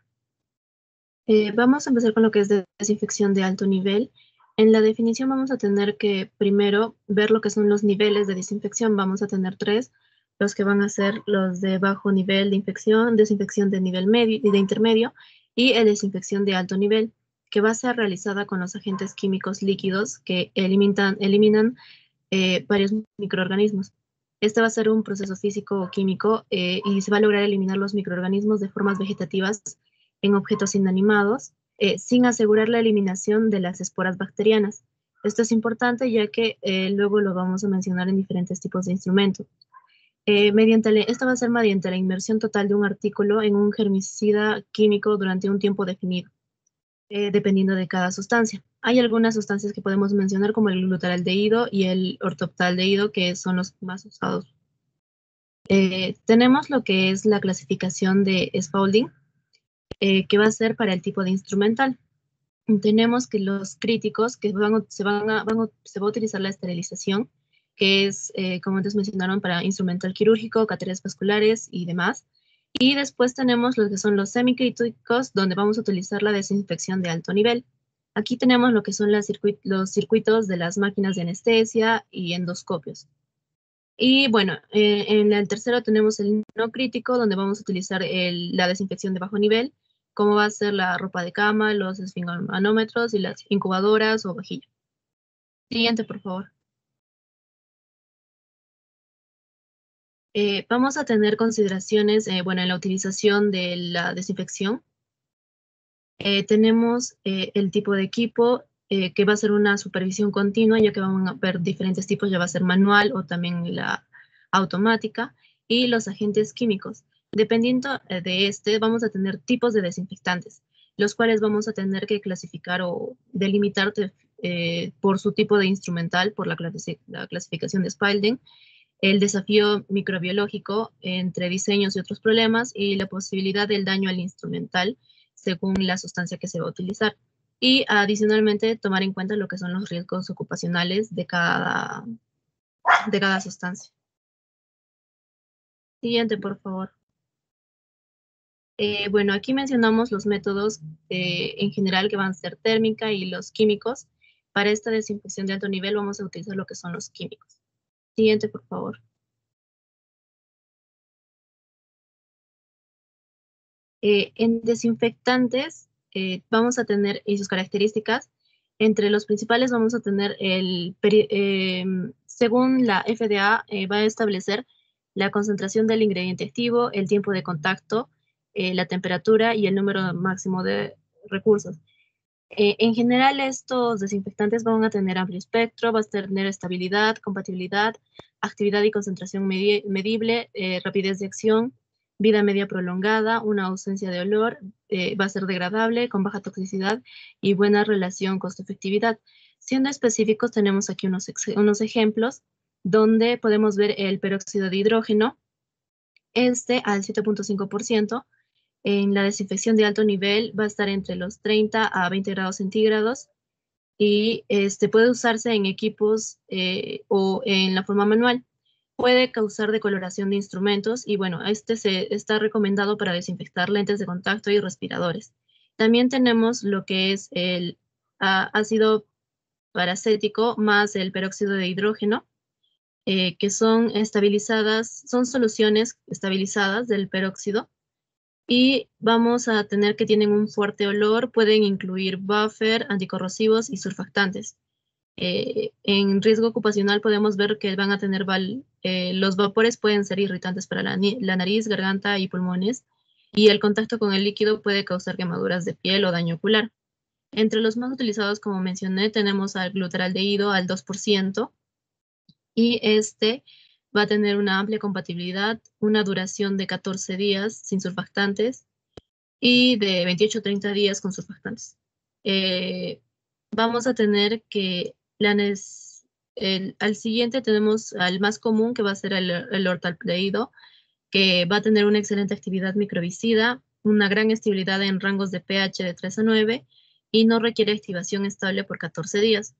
Vamos a empezar con lo que es desinfección de alto nivel. En la definición vamos a tener que primero ver lo que son los niveles de desinfección. Vamos a tener 3, los que van a ser los de bajo nivel de infección, desinfección de nivel medio y de intermedio, y el desinfección de alto nivel, que va a ser realizada con los agentes químicos líquidos que eliminan varios microorganismos. Este va a ser un proceso físico o químico y se va a lograr eliminar los microorganismos de formas vegetativas en objetos inanimados, sin asegurar la eliminación de las esporas bacterianas. Esto es importante ya que luego lo vamos a mencionar en diferentes tipos de instrumentos. Esto va a ser mediante la inmersión total de un artículo en un germicida químico durante un tiempo definido, dependiendo de cada sustancia. Hay algunas sustancias que podemos mencionar como el glutaraldehído y el ortoptaldehído, que son los más usados. Tenemos lo que es la clasificación de Spaulding, que va a ser para el tipo de instrumental. Tenemos que los críticos, que se va a utilizar la esterilización, que es, como antes mencionaron, para instrumental quirúrgico, catéteres vasculares y demás. Y después tenemos los que son los semicríticos, donde vamos a utilizar la desinfección de alto nivel. Aquí tenemos lo que son los circuitos de las máquinas de anestesia y endoscopios. Y bueno, en el tercero tenemos el no crítico, donde vamos a utilizar la desinfección de bajo nivel, como va a ser la ropa de cama, los esfingomanómetros y las incubadoras o vajilla. Siguiente, por favor. Vamos a tener consideraciones, bueno, en la utilización de la desinfección. Tenemos el tipo de equipo, que va a ser una supervisión continua, ya que van a ver diferentes tipos, ya va a ser manual o también la automática, y los agentes químicos. Dependiendo de vamos a tener tipos de desinfectantes, los cuales vamos a tener que clasificar o delimitar por su tipo de instrumental, por la clasificación de Spaulding, el desafío microbiológico entre diseños y otros problemas, y la posibilidad del daño al instrumental según la sustancia que se va a utilizar. Y adicionalmente tomar en cuenta lo que son los riesgos ocupacionales de cada sustancia. Siguiente, por favor. Bueno, aquí mencionamos los métodos en general que van a ser térmica y los químicos. Para esta desinfección de alto nivel vamos a utilizar lo que son los químicos. Siguiente, por favor. En desinfectantes vamos a tener y sus características. Entre los principales vamos a tener según la FDA, va a establecer la concentración del ingrediente activo, el tiempo de contacto, la temperatura y el número máximo de recursos. En general, estos desinfectantes van a tener amplio espectro, va a tener estabilidad, compatibilidad, actividad y concentración medible, rapidez de acción, vida media prolongada, una ausencia de olor, va a ser degradable, con baja toxicidad y buena relación costo-efectividad. Siendo específicos, tenemos aquí unos ejemplos donde podemos ver el peróxido de hidrógeno, al 7.5%. En la desinfección de alto nivel va a estar entre los 30 a 20 grados centígrados y puede usarse en equipos o en la forma manual. Puede causar decoloración de instrumentos y bueno, se está recomendado para desinfectar lentes de contacto y respiradores. También tenemos lo que es el ácido paracético más el peróxido de hidrógeno, que son soluciones estabilizadas del peróxido y vamos a tener que tienen un fuerte olor, pueden incluir buffer, anticorrosivos y surfactantes. En riesgo ocupacional podemos ver que van a tener los vapores pueden ser irritantes para la nariz, garganta y pulmones, y el contacto con el líquido puede causar quemaduras de piel o daño ocular. Entre los más utilizados, como mencioné, tenemos al glutaraldehído al 2%, y va a tener una amplia compatibilidad, una duración de 14 días sin surfactantes y de 28 a 30 días con surfactantes. Vamos a tener que al siguiente tenemos al más común, que va a ser el ortaldehído, que va a tener una excelente actividad microbicida, una gran estabilidad en rangos de pH de 3 a 9 y no requiere activación estable por 14 días.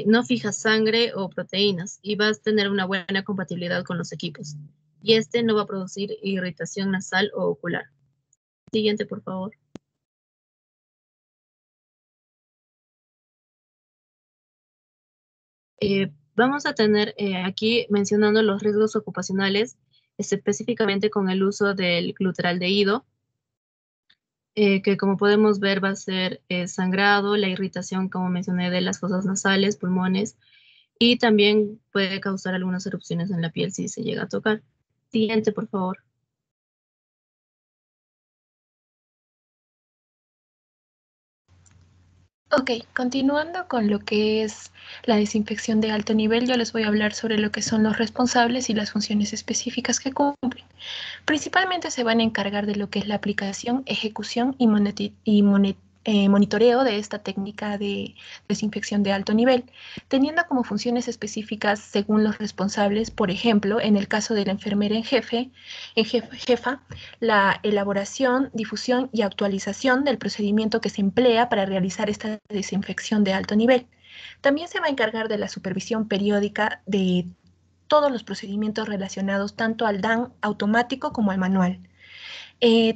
No fija sangre o proteínas y va a tener una buena compatibilidad con los equipos. Y no va a producir irritación nasal o ocular. Siguiente, por favor. Vamos a tener aquí mencionando los riesgos ocupacionales, específicamente con el uso del glutaraldehído, que como podemos ver va a ser sangrado, la irritación, como mencioné, de las fosas nasales, pulmones, y también puede causar algunas erupciones en la piel si se llega a tocar. Siguiente, por favor. Ok, continuando con lo que es la desinfección de alto nivel, yo les voy a hablar sobre lo que son los responsables y las funciones específicas que cumplen. Principalmente se van a encargar de lo que es la aplicación, ejecución y monitoreo de esta técnica de desinfección de alto nivel, teniendo como funciones específicas según los responsables, por ejemplo, en el caso de la enfermera jefa, la elaboración, difusión y actualización del procedimiento que se emplea para realizar esta desinfección de alto nivel. También se va a encargar de la supervisión periódica de todos los procedimientos relacionados tanto al DAN automático como al manual.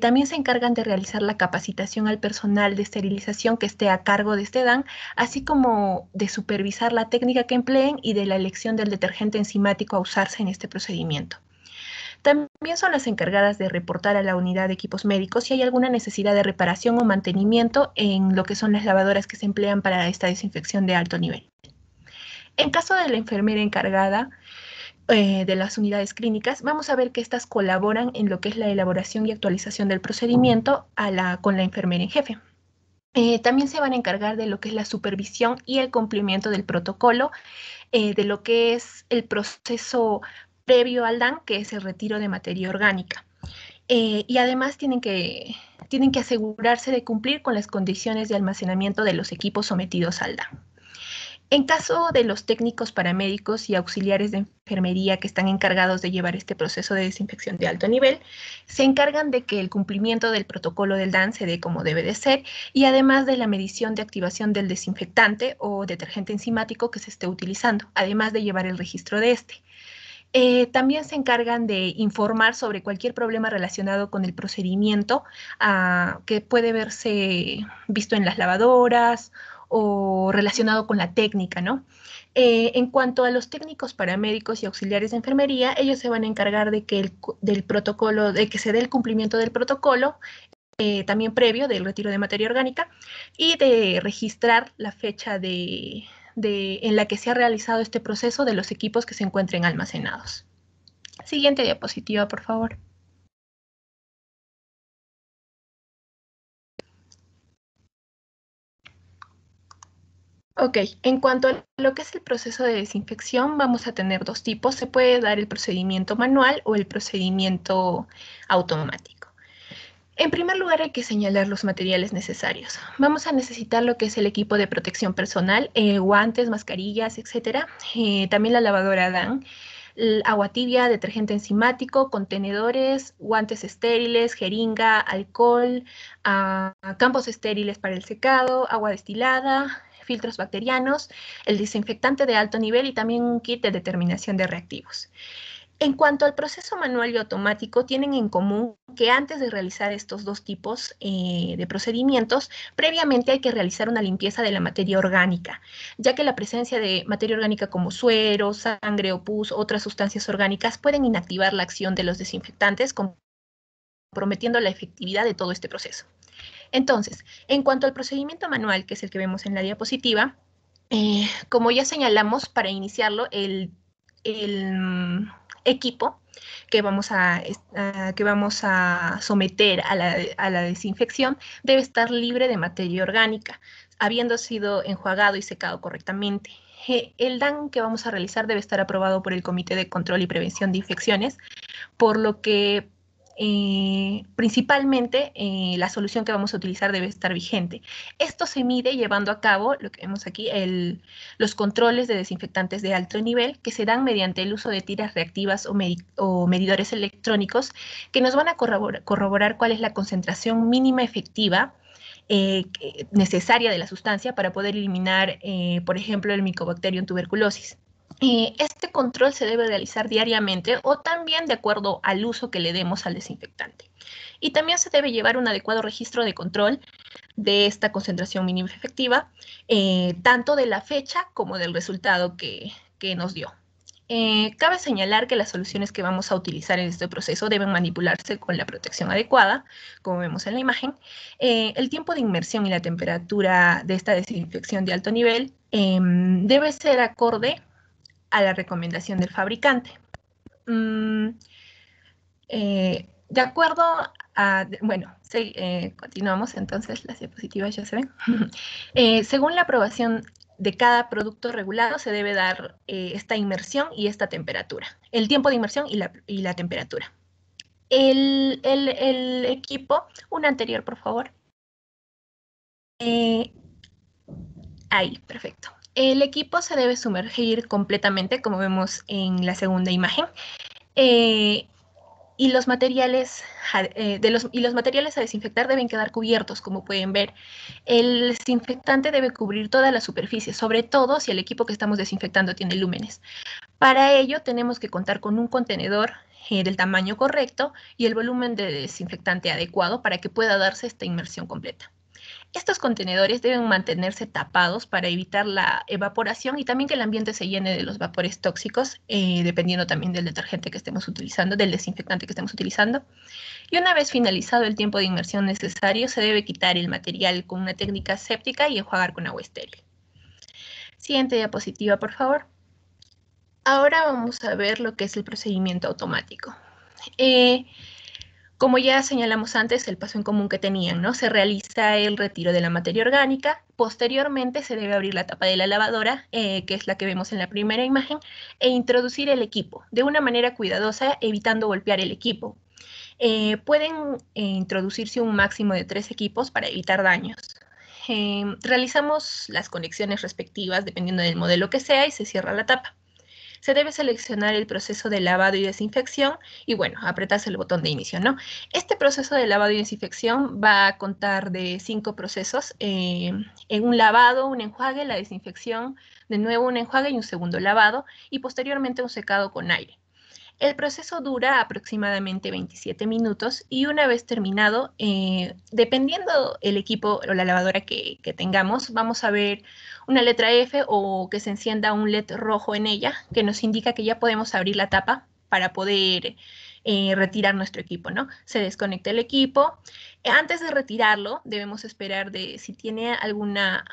También se encargan de realizar la capacitación al personal de esterilización que esté a cargo de este DAN, así como de supervisar la técnica que empleen y de la elección del detergente enzimático a usarse en este procedimiento. También son las encargadas de reportar a la unidad de equipos médicos si hay alguna necesidad de reparación o mantenimiento en lo que son las lavadoras que se emplean para esta desinfección de alto nivel. En caso de la enfermera encargada de las unidades clínicas, vamos a ver que estas colaboran en lo que es la elaboración y actualización del procedimiento con la enfermera en jefe. También se van a encargar de lo que es la supervisión y el cumplimiento del protocolo, de lo que es el proceso previo al DAN, que es el retiro de materia orgánica. Y además tienen que asegurarse de cumplir con las condiciones de almacenamiento de los equipos sometidos al DAN. En caso de los técnicos paramédicos y auxiliares de enfermería que están encargados de llevar este proceso de desinfección de alto nivel, se encargan de que el cumplimiento del protocolo del DAN se dé como debe de ser y además de la medición de activación del desinfectante o detergente enzimático que se esté utilizando, además de llevar el registro de este. También se encargan de informar sobre cualquier problema relacionado con el procedimiento que puede verse visto en las lavadoras o relacionado con la técnica, ¿no? En cuanto a los técnicos paramédicos y auxiliares de enfermería, ellos se van a encargar de que que se dé el cumplimiento del protocolo, también previo del retiro de materia orgánica, y de registrar la fecha en la que se ha realizado este proceso de los equipos que se encuentren almacenados. Siguiente diapositiva, por favor. Ok, en cuanto a lo que es el proceso de desinfección, vamos a tener dos tipos. Se puede dar el procedimiento manual o el procedimiento automático. En primer lugar, hay que señalar los materiales necesarios. Vamos a necesitar lo que es el equipo de protección personal, guantes, mascarillas, etc. También la lavadora Dan, agua tibia, detergente enzimático, contenedores, guantes estériles, jeringa, alcohol, campos estériles para el secado, agua destilada, filtros bacterianos, el desinfectante de alto nivel y también un kit de determinación de reactivos. En cuanto al proceso manual y automático, tienen en común que antes de realizar estos dos tipos de procedimientos, previamente hay que realizar una limpieza de la materia orgánica, ya que la presencia de materia orgánica como suero, sangre o pus, otras sustancias orgánicas pueden inactivar la acción de los desinfectantes, comprometiendo la efectividad de todo este proceso. Entonces, en cuanto al procedimiento manual, que es el que vemos en la diapositiva, como ya señalamos, para iniciarlo, el equipo que vamos a someter a la desinfección debe estar libre de materia orgánica, habiendo sido enjuagado y secado correctamente. El DAN que vamos a realizar debe estar aprobado por el Comité de Control y Prevención de Infecciones, por lo que principalmente la solución que vamos a utilizar debe estar vigente. Esto se mide llevando a cabo, lo que vemos aquí, los controles de desinfectantes de alto nivel que se dan mediante el uso de tiras reactivas o medidores electrónicos que nos van a corroborar cuál es la concentración mínima efectiva necesaria de la sustancia para poder eliminar, por ejemplo, el Mycobacterium tuberculosis. Este control se debe realizar diariamente o también de acuerdo al uso que le demos al desinfectante. Y también se debe llevar un adecuado registro de control de esta concentración mínima efectiva, tanto de la fecha como del resultado que nos dio. Cabe señalar que las soluciones que vamos a utilizar en este proceso deben manipularse con la protección adecuada, como vemos en la imagen. El tiempo de inmersión y la temperatura de esta desinfección de alto nivel debe ser acorde a la recomendación del fabricante. De acuerdo a, bueno, continuamos, entonces las diapositivas ya se ven. Según la aprobación de cada producto regulado se debe dar esta inmersión y esta temperatura, el tiempo de inmersión y la temperatura. El equipo, un anterior por favor. Ahí, perfecto. El equipo se debe sumergir completamente, como vemos en la segunda imagen, y los materiales a desinfectar deben quedar cubiertos, como pueden ver. El desinfectante debe cubrir toda la superficie, sobre todo si el equipo que estamos desinfectando tiene lúmenes. Para ello tenemos que contar con un contenedor del tamaño correcto y el volumen de desinfectante adecuado para que pueda darse esta inmersión completa. Estos contenedores deben mantenerse tapados para evitar la evaporación y también que el ambiente se llene de los vapores tóxicos, dependiendo también del detergente que estemos utilizando, del desinfectante que estemos utilizando. Y una vez finalizado el tiempo de inmersión necesario, se debe quitar el material con una técnica séptica y enjuagar con agua estéril. Siguiente diapositiva, por favor. Ahora vamos a ver lo que es el procedimiento automático. Como ya señalamos antes, el paso en común que tenían, ¿no? Se realiza el retiro de la materia orgánica, posteriormente se debe abrir la tapa de la lavadora, que es la que vemos en la primera imagen, e introducir el equipo, de una manera cuidadosa, evitando golpear el equipo. Pueden introducirse un máximo de 3 equipos para evitar daños. Realizamos las conexiones respectivas, dependiendo del modelo que sea, y se cierra la tapa. Se debe seleccionar el proceso de lavado y desinfección y, bueno, apretarse el botón de inicio, ¿no? Este proceso de lavado y desinfección va a contar de 5 procesos. En un lavado, un enjuague, la desinfección, de nuevo un enjuague y un segundo lavado, y posteriormente un secado con aire. El proceso dura aproximadamente 27 minutos y una vez terminado, dependiendo el equipo o la lavadora que tengamos, vamos a ver una letra F o que se encienda un LED rojo en ella que nos indica que ya podemos abrir la tapa para poder retirar nuestro equipo, ¿no? Se desconecta el equipo. Antes de retirarlo, debemos esperar si tiene alguna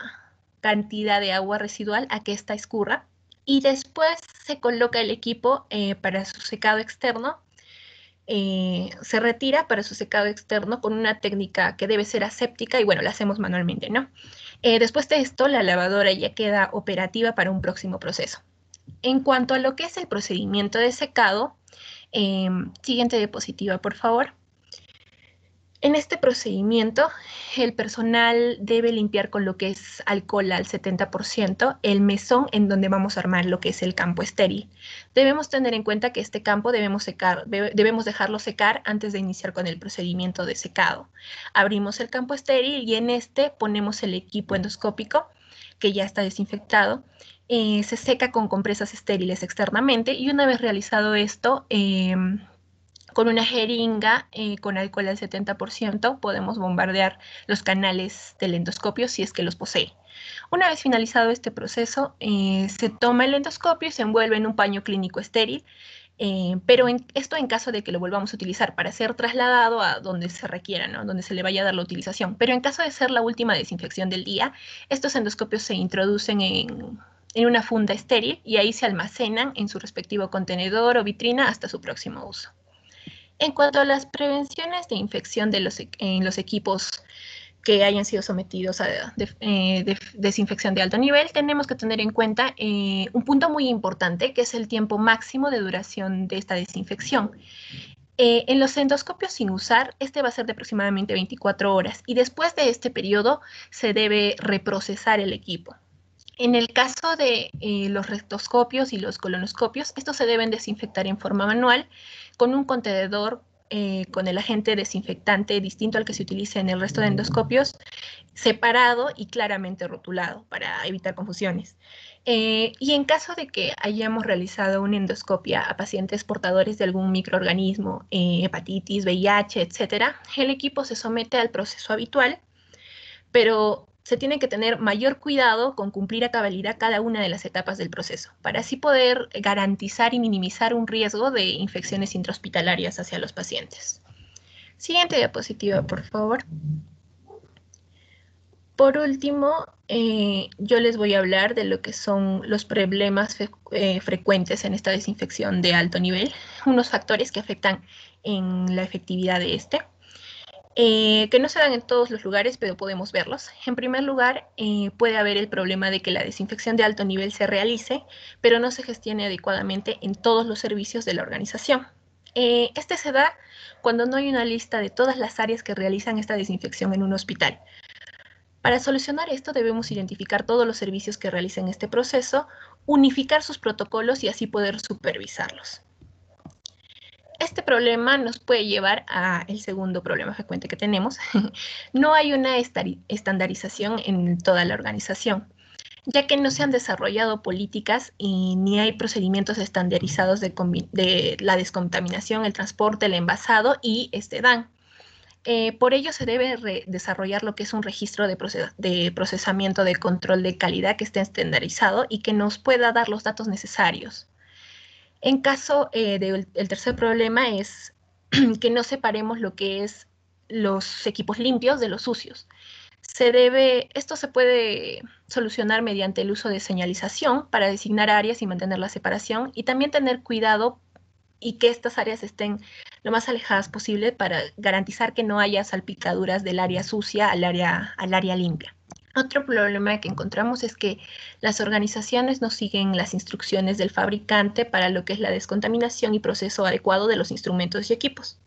cantidad de agua residual a que ésta escurra. Y después se coloca el equipo para su secado externo. Se retira para su secado externo con una técnica que debe ser aséptica y, bueno, la hacemos manualmente, ¿no? Después de esto, la lavadora ya queda operativa para un próximo proceso. En cuanto a lo que es el procedimiento de secado, siguiente diapositiva, por favor. En este procedimiento, el personal debe limpiar con lo que es alcohol al 70% el mesón en donde vamos a armar lo que es el campo estéril. Debemos tener en cuenta que este campo debemos dejarlo secar antes de iniciar con el procedimiento de secado. Abrimos el campo estéril y en este ponemos el equipo endoscópico que ya está desinfectado. Se seca con compresas estériles externamente y una vez realizado esto, con una jeringa con alcohol al 70% podemos bombardear los canales del endoscopio si es que los posee. Una vez finalizado este proceso, se toma el endoscopio y se envuelve en un paño clínico estéril, pero esto en caso de que lo volvamos a utilizar para ser trasladado a donde se requiera, ¿no? Donde se le vaya a dar la utilización. Pero en caso de ser la última desinfección del día, estos endoscopios se introducen en una funda estéril y ahí se almacenan en su respectivo contenedor o vitrina hasta su próximo uso. En cuanto a las prevenciones de infección en los equipos que hayan sido sometidos a desinfección de alto nivel, tenemos que tener en cuenta un punto muy importante, que es el tiempo máximo de duración de esta desinfección. En los endoscopios sin usar, este va a ser de aproximadamente 24 horas y después de este periodo se debe reprocesar el equipo. En el caso de los rectoscopios y los colonoscopios, estos se deben desinfectar en forma manual con un contenedor con el agente desinfectante distinto al que se utiliza en el resto de endoscopios, separado y claramente rotulado para evitar confusiones. Y en caso de que hayamos realizado una endoscopia a pacientes portadores de algún microorganismo, hepatitis, VIH, etc., el equipo se somete al proceso habitual, pero se tiene que tener mayor cuidado con cumplir a cabalidad cada una de las etapas del proceso, para así poder garantizar y minimizar un riesgo de infecciones intrahospitalarias hacia los pacientes. Siguiente diapositiva, por favor. Por último, yo les voy a hablar de lo que son los problemas frecuentes en esta desinfección de alto nivel, unos factores que afectan en la efectividad de este. Que no se dan en todos los lugares, pero podemos verlos. En primer lugar, puede haber el problema de que la desinfección de alto nivel se realice, pero no se gestione adecuadamente en todos los servicios de la organización. Este se da cuando no hay una lista de todas las áreas que realizan esta desinfección en un hospital. Para solucionar esto, debemos identificar todos los servicios que realicen este proceso, unificar sus protocolos y así poder supervisarlos. Este problema nos puede llevar al segundo problema frecuente que tenemos. No hay una estandarización en toda la organización, ya que no se han desarrollado políticas y ni hay procedimientos estandarizados de la descontaminación, el transporte, el envasado y este DAN. Por ello se debe desarrollar lo que es un registro de procesamiento de control de calidad que esté estandarizado y que nos pueda dar los datos necesarios. En caso del tercer problema es que no separemos lo que es los equipos limpios de los sucios. Esto se puede solucionar mediante el uso de señalización para designar áreas y mantener la separación y también tener cuidado y que estas áreas estén lo más alejadas posible para garantizar que no haya salpicaduras del área sucia al área limpia. Otro problema que encontramos es que las organizaciones no siguen las instrucciones del fabricante para lo que es la descontaminación y proceso adecuado de los instrumentos y equipos,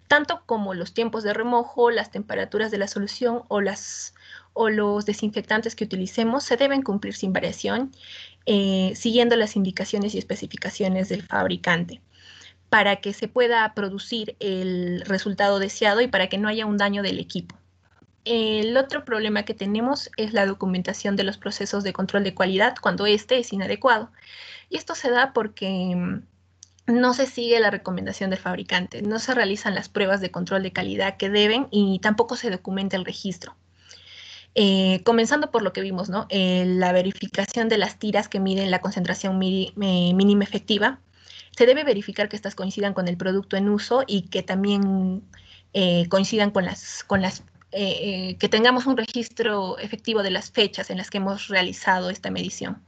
tanto como los tiempos de remojo, las temperaturas de la solución o los desinfectantes que utilicemos se deben cumplir sin variación, siguiendo las indicaciones y especificaciones del fabricante, para que se pueda producir el resultado deseado y para que no haya un daño del equipo. El otro problema que tenemos es la documentación de los procesos de control de calidad cuando este es inadecuado. Y esto se da porque no se sigue la recomendación del fabricante, no se realizan las pruebas de control de calidad que deben y tampoco se documenta el registro. Comenzando por lo que vimos, ¿no? La verificación de las tiras que miden la concentración mínima efectiva. Se debe verificar que estas coincidan con el producto en uso y que también coincidan que tengamos un registro efectivo de las fechas en las que hemos realizado esta medición.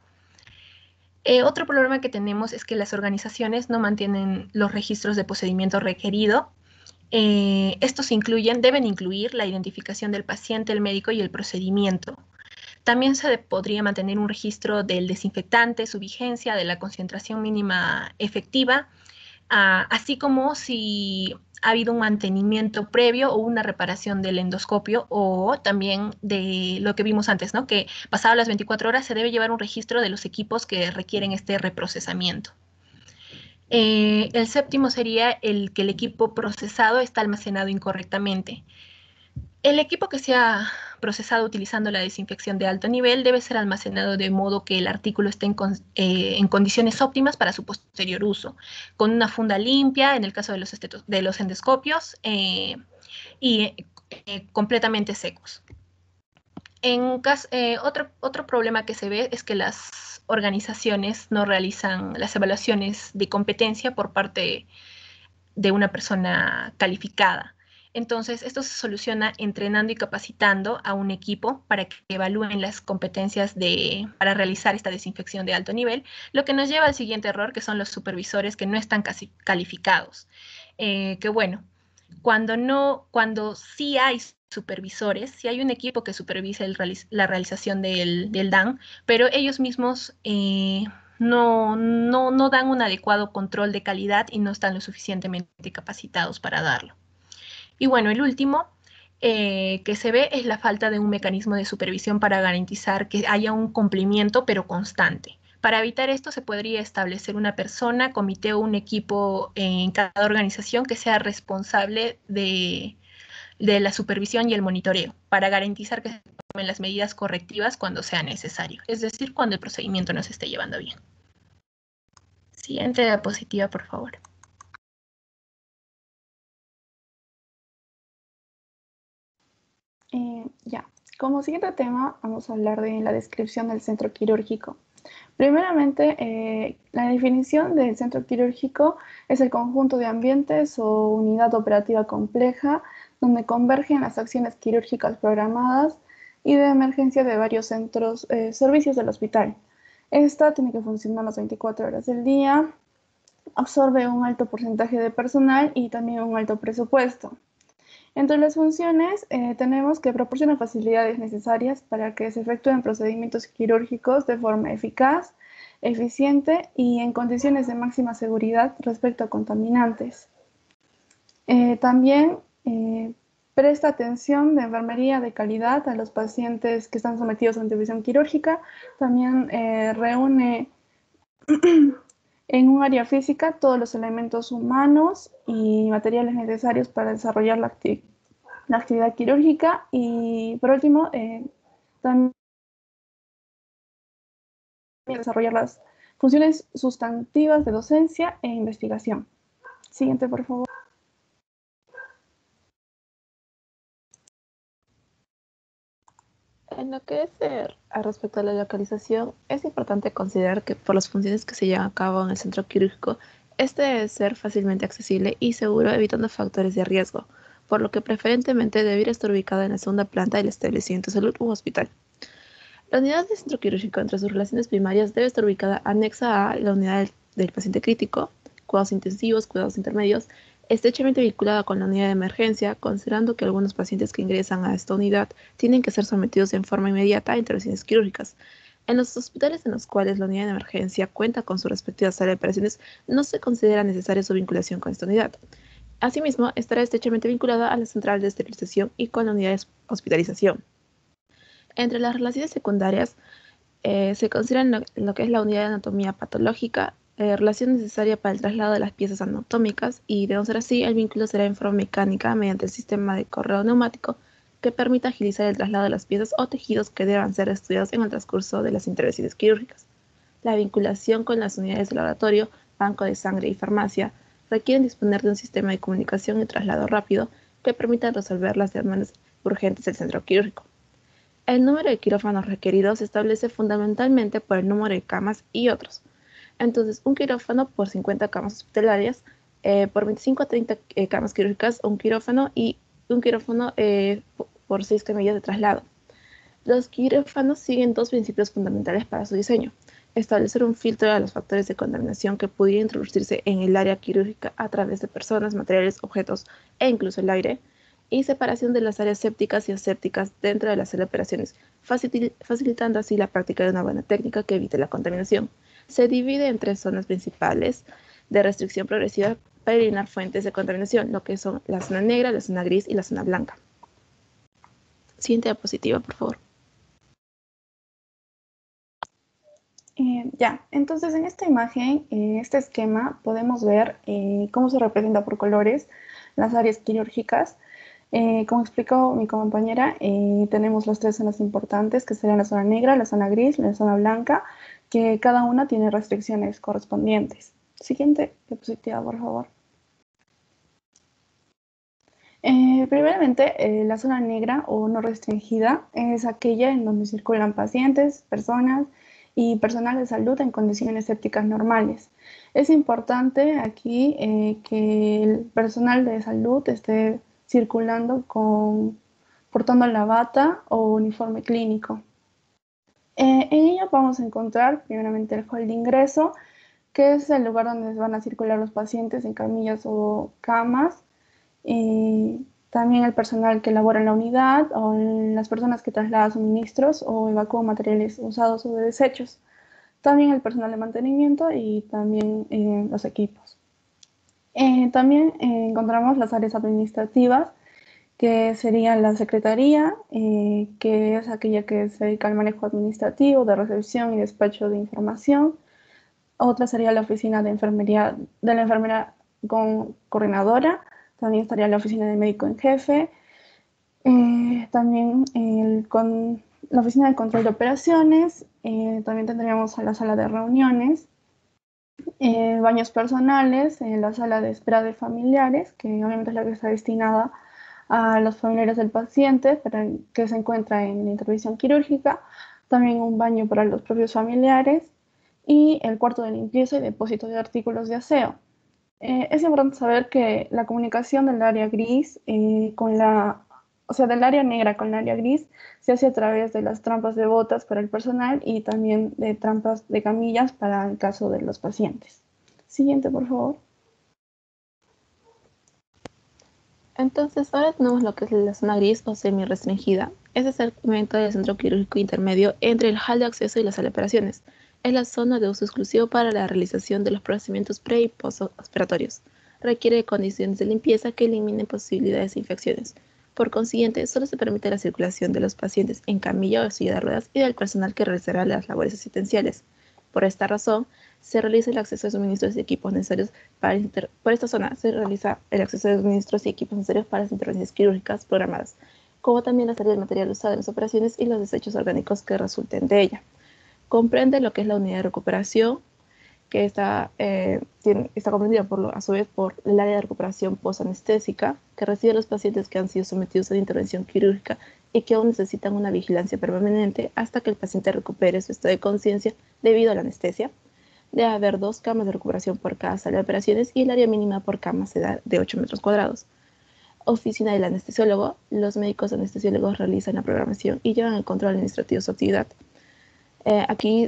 Otro problema que tenemos es que las organizaciones no mantienen los registros de procedimiento requerido. Estos deben incluir la identificación del paciente, el médico y el procedimiento. También se podría mantener un registro del desinfectante, su vigencia, de la concentración mínima efectiva, así como si ha habido un mantenimiento previo o una reparación del endoscopio, o también de lo que vimos antes, ¿no? Que pasado las 24 horas se debe llevar un registro de los equipos que requieren este reprocesamiento. El séptimo sería el que el equipo procesado está almacenado incorrectamente. El equipo que sea procesado utilizando la desinfección de alto nivel debe ser almacenado de modo que el artículo esté en condiciones óptimas para su posterior uso, con una funda limpia en el caso de los endoscopios y completamente secos. Otro problema que se ve es que las organizaciones no realizan las evaluaciones de competencia por parte de una persona calificada. Entonces, esto se soluciona entrenando y capacitando a un equipo para que evalúen las competencias para realizar esta desinfección de alto nivel, lo que nos lleva al siguiente error, que son los supervisores que no están calificados. Que bueno, cuando sí hay supervisores, sí hay un equipo que supervisa la realización del DAN, pero ellos mismos no dan un adecuado control de calidad y no están lo suficientemente capacitados para darlo. Y bueno, el último que se ve es la falta de un mecanismo de supervisión para garantizar que haya un cumplimiento, pero constante. Para evitar esto se podría establecer una persona, comité o un equipo en cada organización que sea responsable de la supervisión y el monitoreo, para garantizar que se tomen las medidas correctivas cuando sea necesario, es decir, cuando el procedimiento no se esté llevando bien. Siguiente diapositiva, por favor. Ya, como siguiente tema vamos a hablar de la descripción del centro quirúrgico. Primeramente, la definición del centro quirúrgico es el conjunto de ambientes o unidad operativa compleja donde convergen las acciones quirúrgicas programadas y de emergencia de varios centros, servicios del hospital. Esta tiene que funcionar las 24 horas del día, absorbe un alto porcentaje de personal y también un alto presupuesto. Entre las funciones tenemos que proporciona facilidades necesarias para que se efectúen procedimientos quirúrgicos de forma eficaz, eficiente y en condiciones de máxima seguridad respecto a contaminantes. También presta atención de enfermería de calidad a los pacientes que están sometidos a intervención quirúrgica. También reúne en un área física todos los elementos humanos y materiales necesarios para desarrollar la actividad quirúrgica. Y por último, también desarrollar las funciones sustantivas de docencia e investigación. Siguiente, por favor. En lo que es respecto a la localización, es importante considerar que por las funciones que se llevan a cabo en el centro quirúrgico, este debe ser fácilmente accesible y seguro, evitando factores de riesgo, por lo que preferentemente debería estar ubicado en la segunda planta del establecimiento de salud u hospital. La unidad del centro quirúrgico, entre sus relaciones primarias, debe estar ubicada anexa a la unidad del paciente crítico, cuidados intensivos, cuidados intermedios, estrechamente vinculada con la unidad de emergencia, considerando que algunos pacientes que ingresan a esta unidad tienen que ser sometidos en forma inmediata a intervenciones quirúrgicas. En los hospitales en los cuales la unidad de emergencia cuenta con su respectiva sala de operaciones, no se considera necesaria su vinculación con esta unidad. Asimismo, estará estrechamente vinculada a la central de esterilización y con la unidad de hospitalización. Entre las relaciones secundarias, se consideran lo que es la unidad de anatomía patológica, relación necesaria para el traslado de las piezas anatómicas, y de no ser así, el vínculo será en forma mecánica mediante el sistema de correo neumático que permita agilizar el traslado de las piezas o tejidos que deban ser estudiados en el transcurso de las intervenciones quirúrgicas. La vinculación con las unidades de laboratorio, banco de sangre y farmacia requieren disponer de un sistema de comunicación y traslado rápido que permita resolver las demandas urgentes del centro quirúrgico. El número de quirófanos requeridos se establece fundamentalmente por el número de camas y otros. Entonces, un quirófano por 50 camas hospitalarias, por 25 a 30 camas quirúrgicas, un quirófano y un quirófano por 6 camillas de traslado. Los quirófanos siguen dos principios fundamentales para su diseño: establecer un filtro a los factores de contaminación que pudieran introducirse en el área quirúrgica a través de personas, materiales, objetos e incluso el aire, y separación de las áreas sépticas y asépticas dentro de la sala de operaciones, facilitando así la práctica de una buena técnica que evite la contaminación. Se divide en tres zonas principales de restricción progresiva para eliminar fuentes de contaminación, lo que son la zona negra, la zona gris y la zona blanca. Siguiente diapositiva, por favor. Ya, entonces en esta imagen, este esquema, podemos ver cómo se representa por colores las áreas quirúrgicas. Como explicó mi compañera, tenemos las tres zonas importantes, que serían la zona negra, la zona gris y la zona blanca, que cada una tiene restricciones correspondientes. Siguiente diapositiva, por favor. Primeramente, la zona negra o no restringida es aquella en donde circulan pacientes, personas y personal de salud en condiciones sépticas normales. Es importante aquí que el personal de salud esté circulando portando la bata o uniforme clínico. En ella vamos a encontrar primeramente el hall de ingreso, que es el lugar donde van a circular los pacientes en camillas o camas. También el personal que labora en la unidad o las personas que trasladan suministros o evacúan materiales usados o de desechos. También el personal de mantenimiento y también los equipos. También encontramos las áreas administrativas, que serían la secretaría, que es aquella que se dedica al manejo administrativo, de recepción y despacho de información. Otra sería la oficina de enfermería, de la enfermera coordinadora. También estaría la oficina del médico en jefe. También con la oficina de control de operaciones. También tendríamos a la sala de reuniones. Baños personales, la sala de espera de familiares, que obviamente es la que está destinada a los familiares del paciente, para que se encuentra en la intervención quirúrgica. También un baño para los propios familiares. Y el cuarto de limpieza y depósito de artículos de aseo. Es importante saber que la comunicación del área gris del área negra con el área gris se hace a través de las trampas de botas para el personal y también de trampas de camillas para el caso de los pacientes. Siguiente, por favor. Entonces, ahora tenemos lo que es la zona gris o semi-restringida. Es el segmento del centro quirúrgico intermedio entre el hall de acceso y la sala de operaciones. Es la zona de uso exclusivo para la realización de los procedimientos pre- y postoperatorios. Requiere de condiciones de limpieza que eliminen posibilidades de infecciones. Por consiguiente, solo se permite la circulación de los pacientes en camilla o silla de ruedas y del personal que realizará las labores asistenciales. Por esta razón, se realiza el acceso de suministros y equipos necesarios por esta zona se realiza el acceso de suministros y equipos necesarios para las intervenciones quirúrgicas programadas, como también la salida del material usado en las operaciones y los desechos orgánicos que resulten de ella. Comprende lo que es la unidad de recuperación, que está comprendida a su vez por el área de recuperación postanestésica, que recibe a los pacientes que han sido sometidos a una intervención quirúrgica y que aún necesitan una vigilancia permanente hasta que el paciente recupere su estado de conciencia debido a la anestesia. Debe haber 2 camas de recuperación por cada sala de operaciones y el área mínima por cama será de 8 metros cuadrados. Oficina del anestesiólogo. Los médicos anestesiólogos realizan la programación y llevan el control administrativo de su actividad. Aquí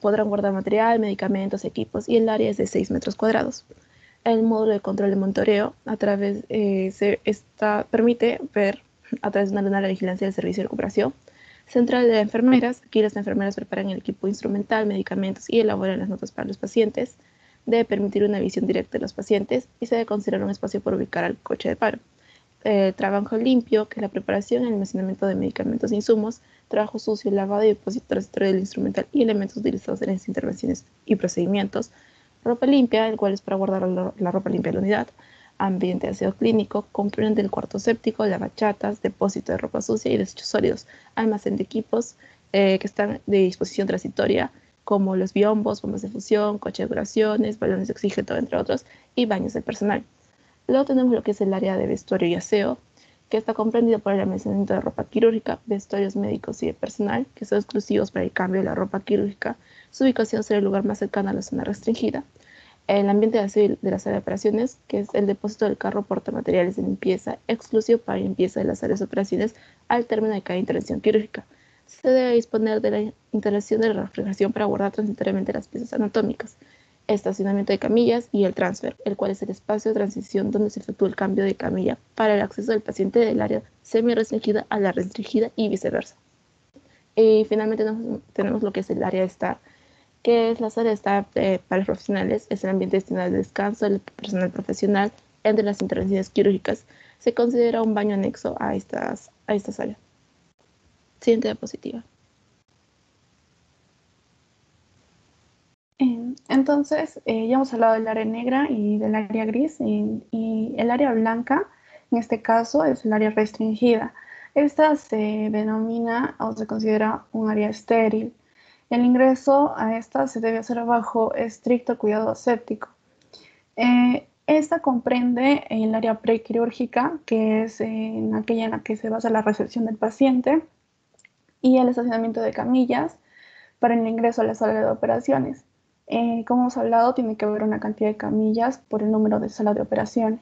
podrán guardar material, medicamentos, equipos y el área es de 6 metros cuadrados. El módulo de control de monitoreo permite ver a través de una luna la vigilancia del servicio de recuperación. Central de enfermeras. Aquí las enfermeras preparan el equipo instrumental, medicamentos y elaboran las notas para los pacientes. Debe permitir una visión directa de los pacientes y se debe considerar un espacio por ubicar al coche de paro. Trabajo limpio, que es la preparación y almacenamiento de medicamentos e insumos. Trabajo sucio, lavado y depósito transitorio del instrumental y elementos utilizados en las intervenciones y procedimientos. Ropa limpia, el cual es para guardar la ropa limpia de la unidad. Ambiente de aseo clínico, comprende el cuarto séptico, lavachatas, depósito de ropa sucia y desechos sólidos. Almacén de equipos que están de disposición transitoria, como los biombos, bombas de fusión, coche de curaciones, balones de oxígeno, entre otros, y baños del personal. Luego tenemos lo que es el área de vestuario y aseo, que está comprendido por el almacenamiento de ropa quirúrgica, vestuarios médicos y de personal, que son exclusivos para el cambio de la ropa quirúrgica. Su ubicación será el lugar más cercano a la zona restringida. El ambiente de aseo de la sala de operaciones, que es el depósito del carro portamateriales de limpieza, exclusivo para limpieza de las áreas de operaciones al término de cada intervención quirúrgica. Se debe disponer de la instalación de la refrigeración para guardar transitoriamente las piezas anatómicas. Estacionamiento de camillas y el transfer, el cual es el espacio de transición donde se efectúa el cambio de camilla para el acceso del paciente del área semi-restringida a la restringida y viceversa. Y finalmente tenemos lo que es el área de estar, que es la sala de estar para los profesionales, es el ambiente destinado al descanso del personal profesional entre las intervenciones quirúrgicas. Se considera un baño anexo a esta sala. Siguiente diapositiva. Entonces, ya hemos hablado del área negra y del área gris, y el área blanca, en este caso, es el área restringida. Esta se denomina o se considera un área estéril. El ingreso a esta se debe hacer bajo estricto cuidado aséptico. Esta comprende el área prequirúrgica, que es en aquella en la que se basa la recepción del paciente, y el estacionamiento de camillas para el ingreso a la sala de operaciones. Como hemos hablado, tiene que haber una cantidad de camillas por el número de sala de operaciones.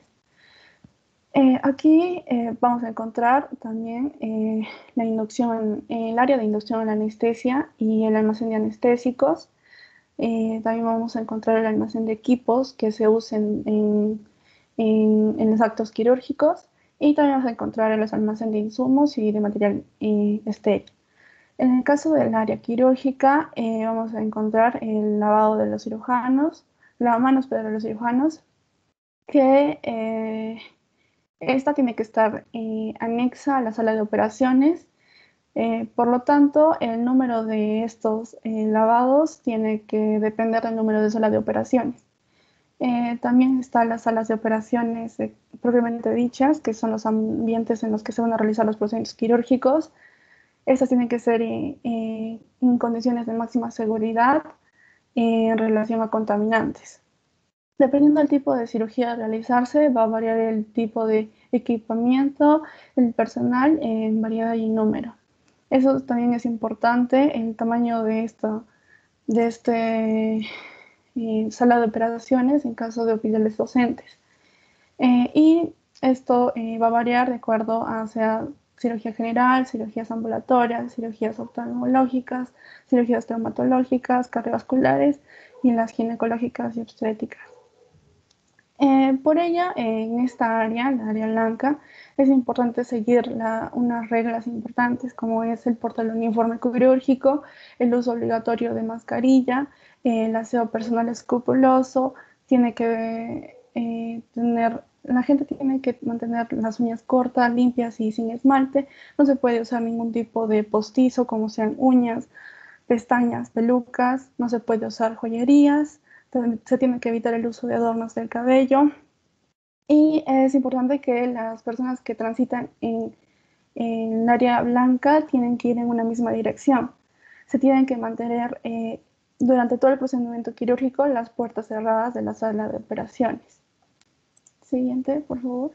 Aquí vamos a encontrar también la inducción, el área de inducción en la anestesia y el almacén de anestésicos. También vamos a encontrar el almacén de equipos que se usen en los actos quirúrgicos, y también vamos a encontrar el almacén de insumos y de material estéril. En el caso del área quirúrgica, vamos a encontrar el lavado de los cirujanos, lavamanos de los cirujanos, que esta tiene que estar anexa a la sala de operaciones. Por lo tanto, el número de estos lavados tiene que depender del número de salas de operaciones. También están las salas de operaciones propiamente dichas, que son los ambientes en los que se van a realizar los procedimientos quirúrgicos. Estas tienen que ser en condiciones de máxima seguridad en relación a contaminantes. Dependiendo del tipo de cirugía a realizarse, va a variar el tipo de equipamiento, el personal en variedad y número. Eso también es importante, el tamaño de esta sala de operaciones en caso de hospitales docentes. Y esto va a variar de acuerdo a sea cirugía general, cirugías ambulatorias, cirugías oftalmológicas, cirugías traumatológicas, cardiovasculares y las ginecológicas y obstétricas. Por ella, en esta área, la área blanca, es importante seguir unas reglas importantes como es el porte del uniforme quirúrgico, el uso obligatorio de mascarilla, el aseo personal escrupuloso, la gente tiene que mantener las uñas cortas, limpias y sin esmalte. No se puede usar ningún tipo de postizo, como sean uñas, pestañas, pelucas. No se puede usar joyerías. Se tiene que evitar el uso de adornos del cabello. Y es importante que las personas que transitan en el área blanca tienen que ir en una misma dirección. Se tienen que mantener durante todo el procedimiento quirúrgico las puertas cerradas de la sala de operaciones. Siguiente, por favor.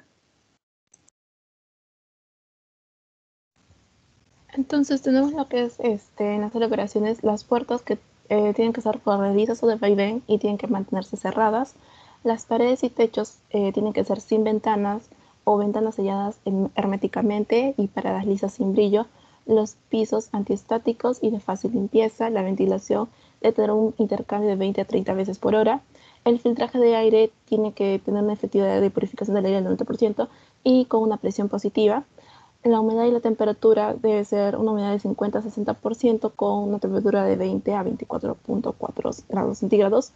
Entonces tenemos lo que es en las operaciones, las puertas que tienen que estar corredizas o de vaivén y tienen que mantenerse cerradas. Las paredes y techos tienen que ser sin ventanas o ventanas selladas herméticamente y paradas lisas sin brillo. Los pisos antiestáticos y de fácil limpieza. La ventilación debe tener un intercambio de 20 a 30 veces por hora. El filtraje de aire tiene que tener una efectividad de purificación del aire del 90% y con una presión positiva. La humedad y la temperatura debe ser una humedad de 50 a 60% con una temperatura de 20 a 24.4 grados centígrados.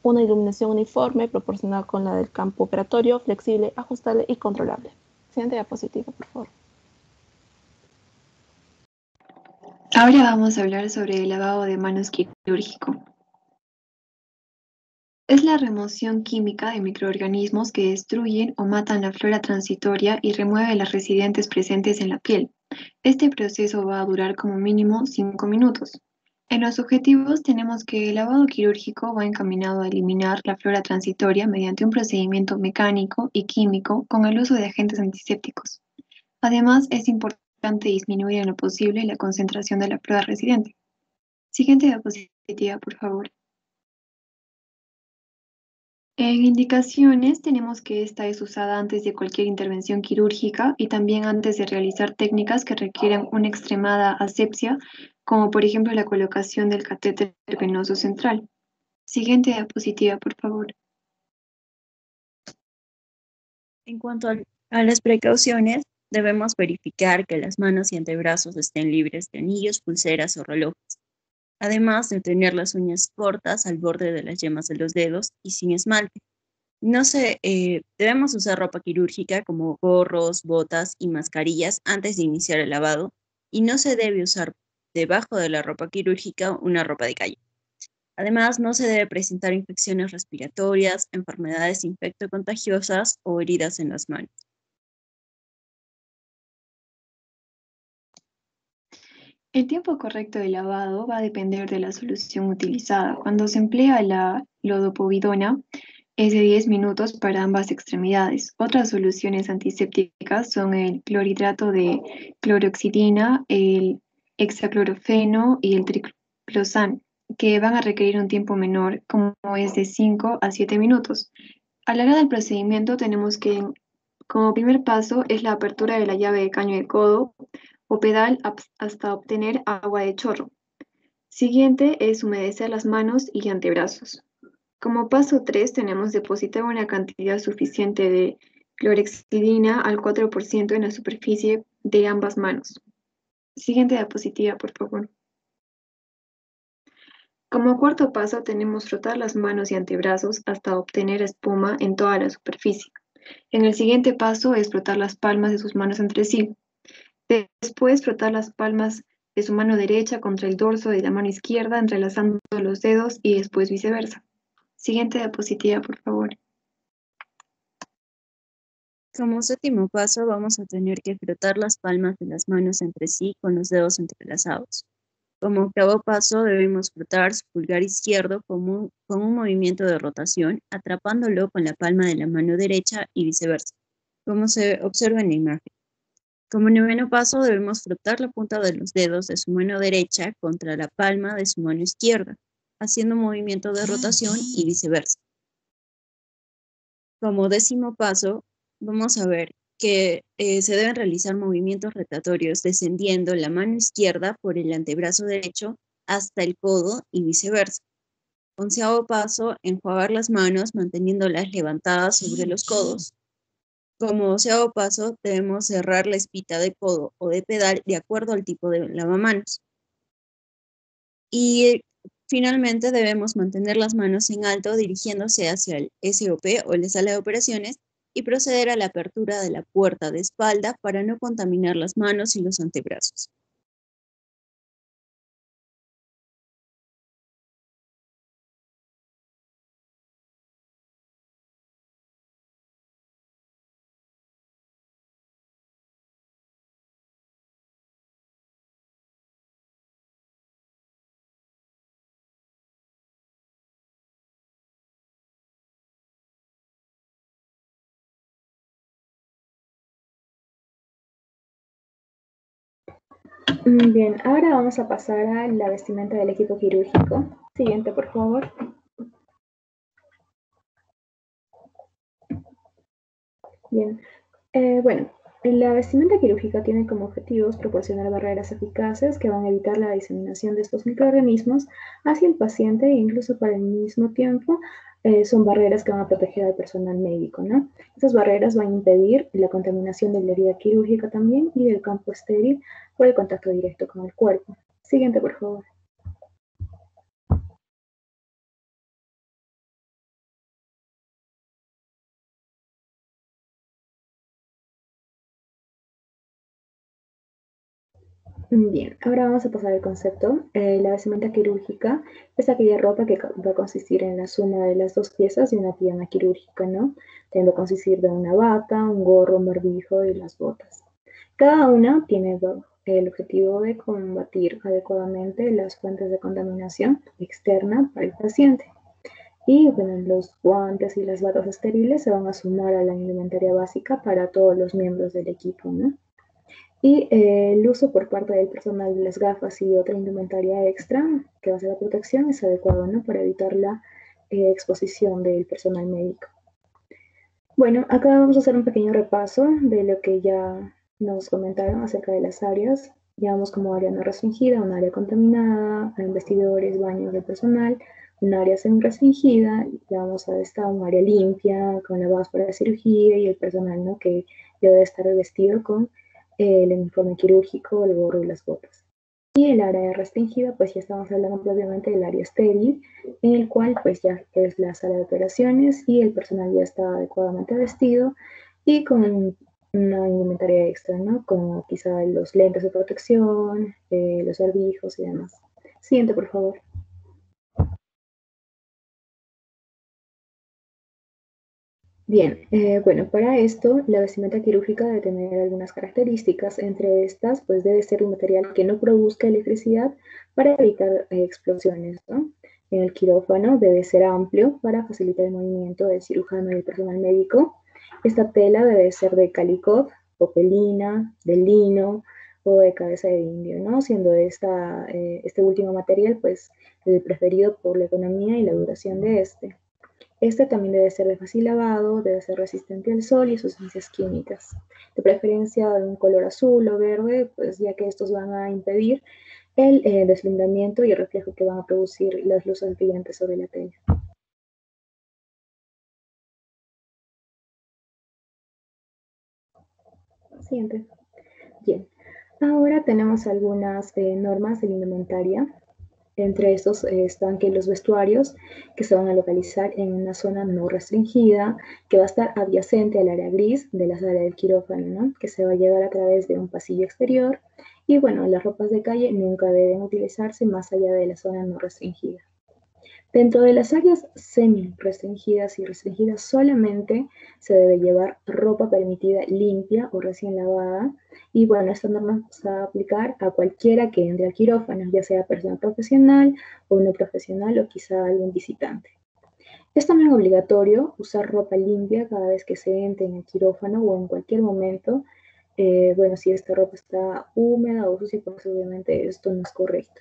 Una iluminación uniforme proporcionada con la del campo operatorio, flexible, ajustable y controlable. Siguiente diapositiva, por favor. Ahora vamos a hablar sobre el lavado de manos quirúrgico. Es la remoción química de microorganismos que destruyen o matan la flora transitoria y remueve las residentes presentes en la piel. Este proceso va a durar como mínimo 5 minutos. En los objetivos tenemos que el lavado quirúrgico va encaminado a eliminar la flora transitoria mediante un procedimiento mecánico y químico con el uso de agentes antisépticos. Además, es importante disminuir en lo posible la concentración de la flora residente. Siguiente diapositiva, por favor. En indicaciones tenemos que esta es usada antes de cualquier intervención quirúrgica y también antes de realizar técnicas que requieren una extremada asepsia, como por ejemplo la colocación del catéter venoso central. Siguiente diapositiva, por favor. En cuanto a las precauciones, debemos verificar que las manos y antebrazos estén libres de anillos, pulseras o relojes. además de tener las uñas cortas al borde de las yemas de los dedos y sin esmalte. No se, debemos usar ropa quirúrgica como gorros, botas y mascarillas antes de iniciar el lavado, y no se debe usar debajo de la ropa quirúrgica una ropa de calle. Además, no se debe presentar infecciones respiratorias, enfermedades infectocontagiosas o heridas en las manos. El tiempo correcto de lavado va a depender de la solución utilizada. Cuando se emplea la lodopovidona, es de 10 minutos para ambas extremidades. Otras soluciones antisépticas son el clorhidrato de cloroxidina, el hexaclorofeno y el triclosan, que van a requerir un tiempo menor, como es de 5 a 7 minutos. A la hora del procedimiento tenemos que, como primer paso, es la apertura de la llave de caño de codo o pedal hasta obtener agua de chorro. Siguiente es humedecer las manos y antebrazos. Como paso 3 tenemos depositar una cantidad suficiente de clorhexidina al 4% en la superficie de ambas manos. Siguiente diapositiva, por favor. Como cuarto paso tenemos frotar las manos y antebrazos hasta obtener espuma en toda la superficie. En el siguiente paso es frotar las palmas de sus manos entre sí. Después frotar las palmas de su mano derecha contra el dorso de la mano izquierda, entrelazando los dedos y después viceversa. Siguiente diapositiva, por favor. Como séptimo paso, vamos a tener que frotar las palmas de las manos entre sí con los dedos entrelazados. Como octavo paso, debemos frotar su pulgar izquierdo con un movimiento de rotación, atrapándolo con la palma de la mano derecha y viceversa, como se observa en la imagen. Como noveno paso, debemos frotar la punta de los dedos de su mano derecha contra la palma de su mano izquierda, haciendo un movimiento de rotación y viceversa. Como décimo paso, vamos a ver que se deben realizar movimientos rotatorios descendiendo la mano izquierda por el antebrazo derecho hasta el codo y viceversa. Onceavo paso, enjuagar las manos manteniéndolas levantadas sobre los codos. Como doceavo paso, debemos cerrar la espita de codo o de pedal de acuerdo al tipo de lavamanos. Y finalmente debemos mantener las manos en alto dirigiéndose hacia el SOP o la sala de operaciones y proceder a la apertura de la puerta de espalda para no contaminar las manos y los antebrazos. Bien, ahora vamos a pasar a la vestimenta del equipo quirúrgico. Siguiente, por favor. Bien, bueno, la vestimenta quirúrgica tiene como objetivos proporcionar barreras eficaces que van a evitar la diseminación de estos microorganismos hacia el paciente e incluso para el mismo tiempo son barreras que van a proteger al personal médico, ¿no? Estas barreras van a impedir la contaminación de la herida quirúrgica también y del campo estéril por el contacto directo con el cuerpo. Siguiente, por favor. Bien, ahora vamos a pasar al concepto. La vestimenta quirúrgica es aquella ropa que va a consistir en la suma de las dos piezas de una pierna quirúrgica, ¿no? Tiende a consistir de una bata, un gorro, un barbijo y las botas. Cada una tiene el objetivo de combatir adecuadamente las fuentes de contaminación externa para el paciente. Y bueno, los guantes y las batas estériles se van a sumar a la indumentaria básica para todos los miembros del equipo, ¿no? Y el uso por parte del personal de las gafas y otra indumentaria extra que va a ser la protección es adecuado, ¿no? Para evitar la exposición del personal médico. Bueno, acá vamos a hacer un pequeño repaso de lo que ya nos comentaron acerca de las áreas. Llamamos como área no restringida, un área contaminada, vestidores, baños del personal, un área semi-restringida, llamamos a esta un área limpia, con lavados para la cirugía y el personal, ¿no? Que debe estar vestido con el uniforme quirúrgico, el gorro y las botas. Y el área restringida, pues ya estamos hablando propiamente del área estéril, en el cual pues ya es la sala de operaciones y el personal ya está adecuadamente vestido y con una indumentaria extra, ¿no? Como quizá los lentes de protección, los barbijos y demás. Siguiente, por favor. Bien, bueno, para esto la vestimenta quirúrgica debe tener algunas características. Entre estas, pues debe ser un material que no produzca electricidad para evitar explosiones, ¿no? En el quirófano debe ser amplio para facilitar el movimiento del cirujano y del personal médico. Esta tela debe ser de calicot, popelina, de lino o de cabeza de indio, ¿no? Siendo este último material, pues, el preferido por la economía y la duración de este. Este también debe ser de fácil lavado, debe ser resistente al sol y sustancias químicas. De preferencia de un color azul o verde, pues ya que estos van a impedir el deslindamiento y el reflejo que van a producir las luces brillantes sobre la tela. Siguiente. Bien. Ahora tenemos algunas normas de la indumentaria. Entre estos están que los vestuarios que se van a localizar en una zona no restringida, que va a estar adyacente al área gris de la sala del quirófano, ¿no? Que se va a llevar a través de un pasillo exterior. Y bueno, las ropas de calle nunca deben utilizarse más allá de la zona no restringida. Dentro de las áreas semi-restringidas y restringidas solamente se debe llevar ropa permitida limpia o recién lavada. Y bueno, esta norma se va a aplicar a cualquiera que entre al quirófano, ya sea persona profesional o no profesional o quizá algún visitante. Es también obligatorio usar ropa limpia cada vez que se entre en el quirófano o en cualquier momento. Bueno, si esta ropa está húmeda o sucia, pues obviamente esto no es correcto.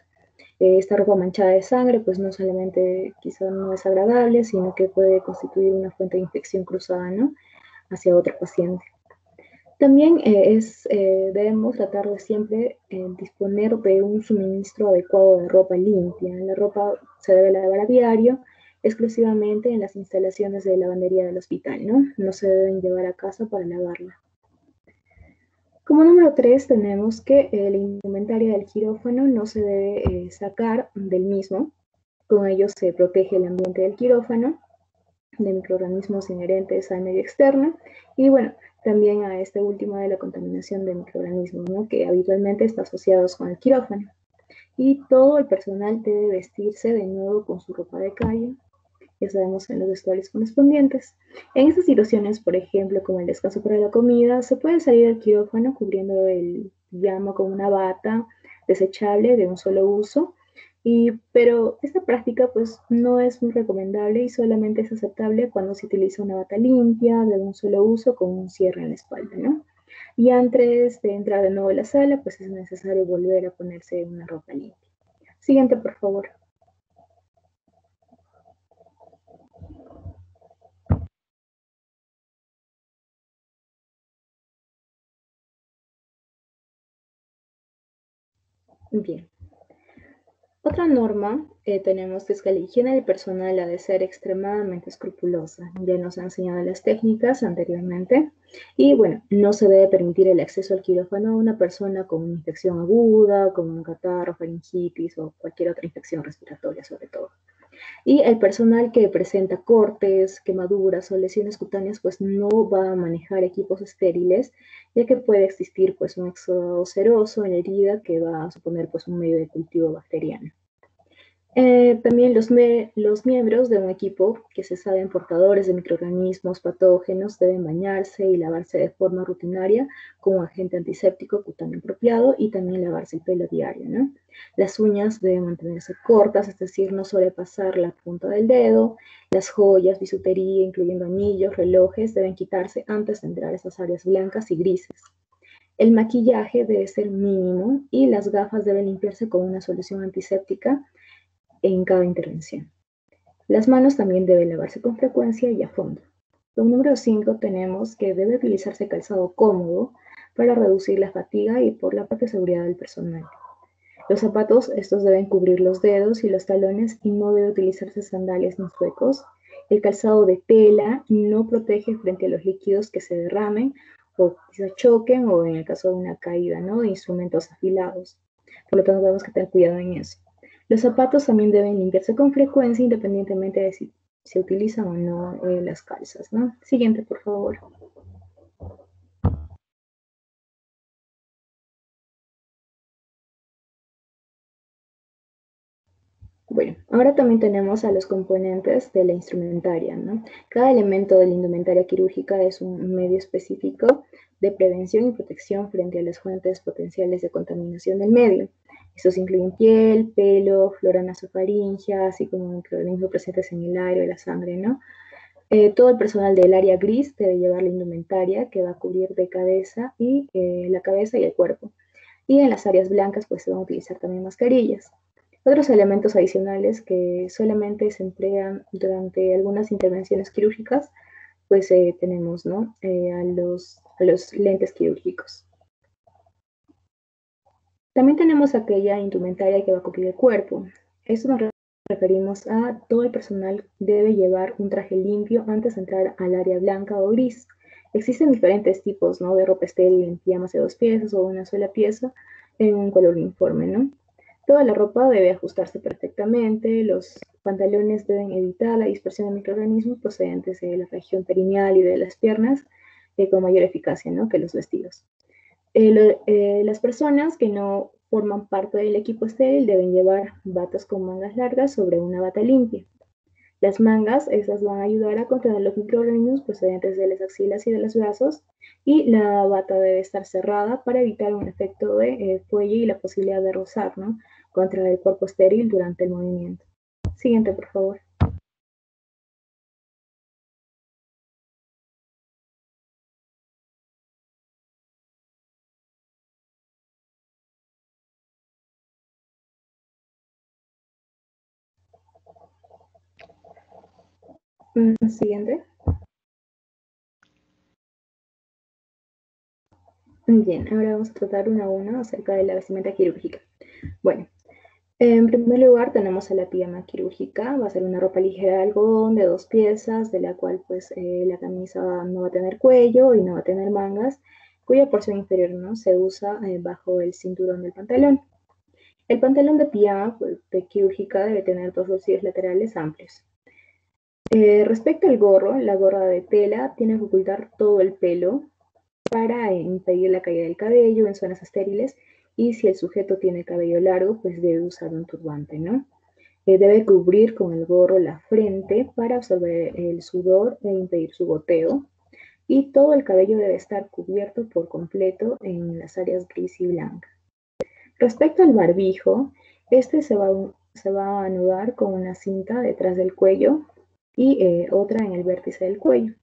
Esta ropa manchada de sangre, pues no solamente quizá no es agradable, sino que puede constituir una fuente de infección cruzada, ¿no? Hacia otro paciente. También debemos tratar de siempre disponer de un suministro adecuado de ropa limpia. La ropa se debe lavar a diario, exclusivamente en las instalaciones de lavandería del hospital, ¿no? No se deben llevar a casa para lavarla. Como número 3 tenemos que la indumentaria del quirófano no se debe sacar del mismo. Con ello se protege el ambiente del quirófano de microorganismos inherentes al medio externo y bueno, también a este último de la contaminación de microorganismos, ¿no? Que habitualmente está asociados con el quirófano. Y todo el personal debe vestirse de nuevo con su ropa de calle, ya sabemos en los vestuarios correspondientes. En estas situaciones, por ejemplo, como el descanso para la comida, se puede salir del quirófano cubriendo el pijama con una bata desechable de un solo uso, pero esta práctica pues no es muy recomendable y solamente es aceptable cuando se utiliza una bata limpia de un solo uso con un cierre en la espalda, ¿no? Y antes de entrar de nuevo a la sala, pues es necesario volver a ponerse una ropa limpia. Siguiente, por favor. Bien. Otra norma tenemos que es que la higiene del personal ha de ser extremadamente escrupulosa. Ya nos han enseñado las técnicas anteriormente. Y bueno, no se debe permitir el acceso al quirófano a una persona con una infección aguda, como un catarro, faringitis o cualquier otra infección respiratoria sobre todo. Y el personal que presenta cortes, quemaduras o lesiones cutáneas, pues no va a manejar equipos estériles, ya que puede existir pues un éxodo seroso en la herida que va a suponer pues un medio de cultivo bacteriano. También los miembros de un equipo que se saben portadores de microorganismos patógenos deben bañarse y lavarse de forma rutinaria con un agente antiséptico cutáneo apropiado y también lavarse el pelo diario, ¿no? Las uñas deben mantenerse cortas, es decir, no sobrepasar la punta del dedo. Las joyas, bisutería, incluyendo anillos, relojes, deben quitarse antes de entrar a esas áreas blancas y grises. El maquillaje debe ser mínimo y las gafas deben limpiarse con una solución antiséptica en cada intervención. Las manos también deben lavarse con frecuencia y a fondo. Como número 5 tenemos que debe utilizarse calzado cómodo para reducir la fatiga y por la propia seguridad del personal. Los zapatos, estos deben cubrir los dedos y los talones y no debe utilizarse sandalias ni zuecos. El calzado de tela no protege frente a los líquidos que se derramen o quizá choquen o en el caso de una caída, ¿no? De instrumentos afilados. Por lo tanto, tenemos que tener cuidado en eso. Los zapatos también deben limpiarse con frecuencia, independientemente de si se utilizan o no las calzas, ¿no? Siguiente, por favor. Bueno, ahora también tenemos a los componentes de la instrumentaria, ¿no? Cada elemento de la indumentaria quirúrgica es un medio específico de prevención y protección frente a las fuentes potenciales de contaminación del medio. Estos incluyen piel, pelo, flora nasofaringea, así como microorganismos presentes en el aire o la sangre, ¿no? Todo el personal del área gris debe llevar la indumentaria que va a cubrir de cabeza y la cabeza y el cuerpo. Y en las áreas blancas pues se van a utilizar también mascarillas. Otros elementos adicionales que solamente se emplean durante algunas intervenciones quirúrgicas, pues tenemos, ¿no? A los lentes quirúrgicos. También tenemos aquella indumentaria que va a cubrir el cuerpo. Esto nos referimos a todo el personal debe llevar un traje limpio antes de entrar al área blanca o gris. Existen diferentes tipos, ¿no? De ropa estéril en pijamas de 2 piezas o una sola pieza en un color uniforme, ¿no? Toda la ropa debe ajustarse perfectamente, los pantalones deben evitar la dispersión de microorganismos procedentes de la región perineal y de las piernas con mayor eficacia, ¿no? Que los vestidos. Las personas que no forman parte del equipo estéril deben llevar batas con mangas largas sobre una bata limpia. Las mangas, esas van a ayudar a contener los microorganismos procedentes de las axilas y de los brazos, y la bata debe estar cerrada para evitar un efecto de cuello y la posibilidad de rozar, ¿no? Contra el cuerpo estéril durante el movimiento. Siguiente, por favor. Siguiente. Bien, ahora vamos a tratar uno a uno acerca de la vestimenta quirúrgica. Bueno, en primer lugar tenemos a la pijama quirúrgica. Va a ser una ropa ligera de algodón de 2 piezas, de la cual pues la camisa no va a tener cuello y no va a tener mangas, cuya porción inferior, ¿no? Se usa bajo el cinturón del pantalón. El pantalón de pijama pues, de quirúrgica debe tener 2 bolsillos laterales amplios. Respecto al gorro, la gorra de tela tiene que ocultar todo el pelo para impedir la caída del cabello en zonas estériles, y si el sujeto tiene cabello largo, pues debe usar un turbante, ¿no? Debe cubrir con el gorro la frente para absorber el sudor e impedir su goteo, y todo el cabello debe estar cubierto por completo en las áreas gris y blanca. Respecto al barbijo, este se va a anudar con una cinta detrás del cuello y otra en el vértice del cuello,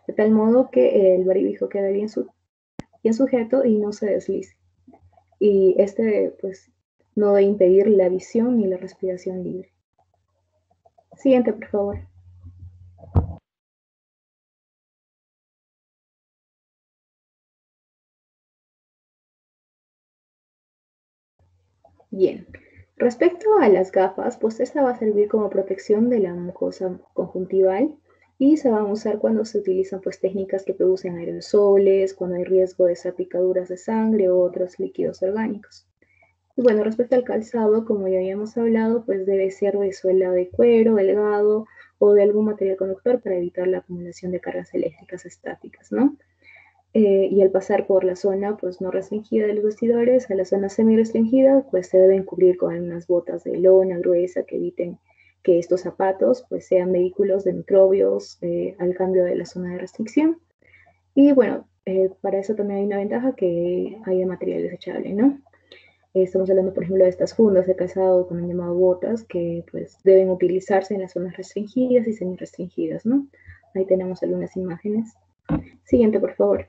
de tal modo que el barbijo quede bien sujeto y no se deslice. Y este, pues, no debe impedir la visión ni la respiración libre. Siguiente, por favor. Bien. Respecto a las gafas, pues esta va a servir como protección de la mucosa conjuntival y se van a usar cuando se utilizan pues técnicas que producen aerosoles, cuando hay riesgo de salpicaduras de sangre u otros líquidos orgánicos. Y bueno, respecto al calzado, como ya habíamos hablado, pues debe ser de suela de cuero, delgado o de algún material conductor para evitar la acumulación de cargas eléctricas estáticas, ¿no? Y al pasar por la zona pues no restringida de los vestidores a la zona semi-restringida, pues se deben cubrir con unas botas de lona gruesa que eviten que estos zapatos pues sean vehículos de microbios al cambio de la zona de restricción. Y bueno, para eso también hay una ventaja, que haya material desechable, ¿no? Estamos hablando, por ejemplo, de estas fundas de calzado también llamadas botas, que pues deben utilizarse en las zonas restringidas y semi-restringidas, ¿no? Ahí tenemos algunas imágenes. Siguiente, por favor.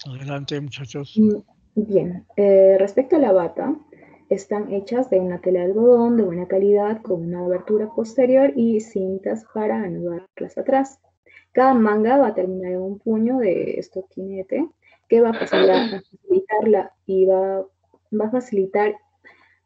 Adelante, muchachos. Bien, respecto a la bata, están hechas de una tela de algodón de buena calidad con una abertura posterior y cintas para anudarlas atrás. Cada manga va a terminar en un puño de estoquinete que va a facilitarla y va a facilitar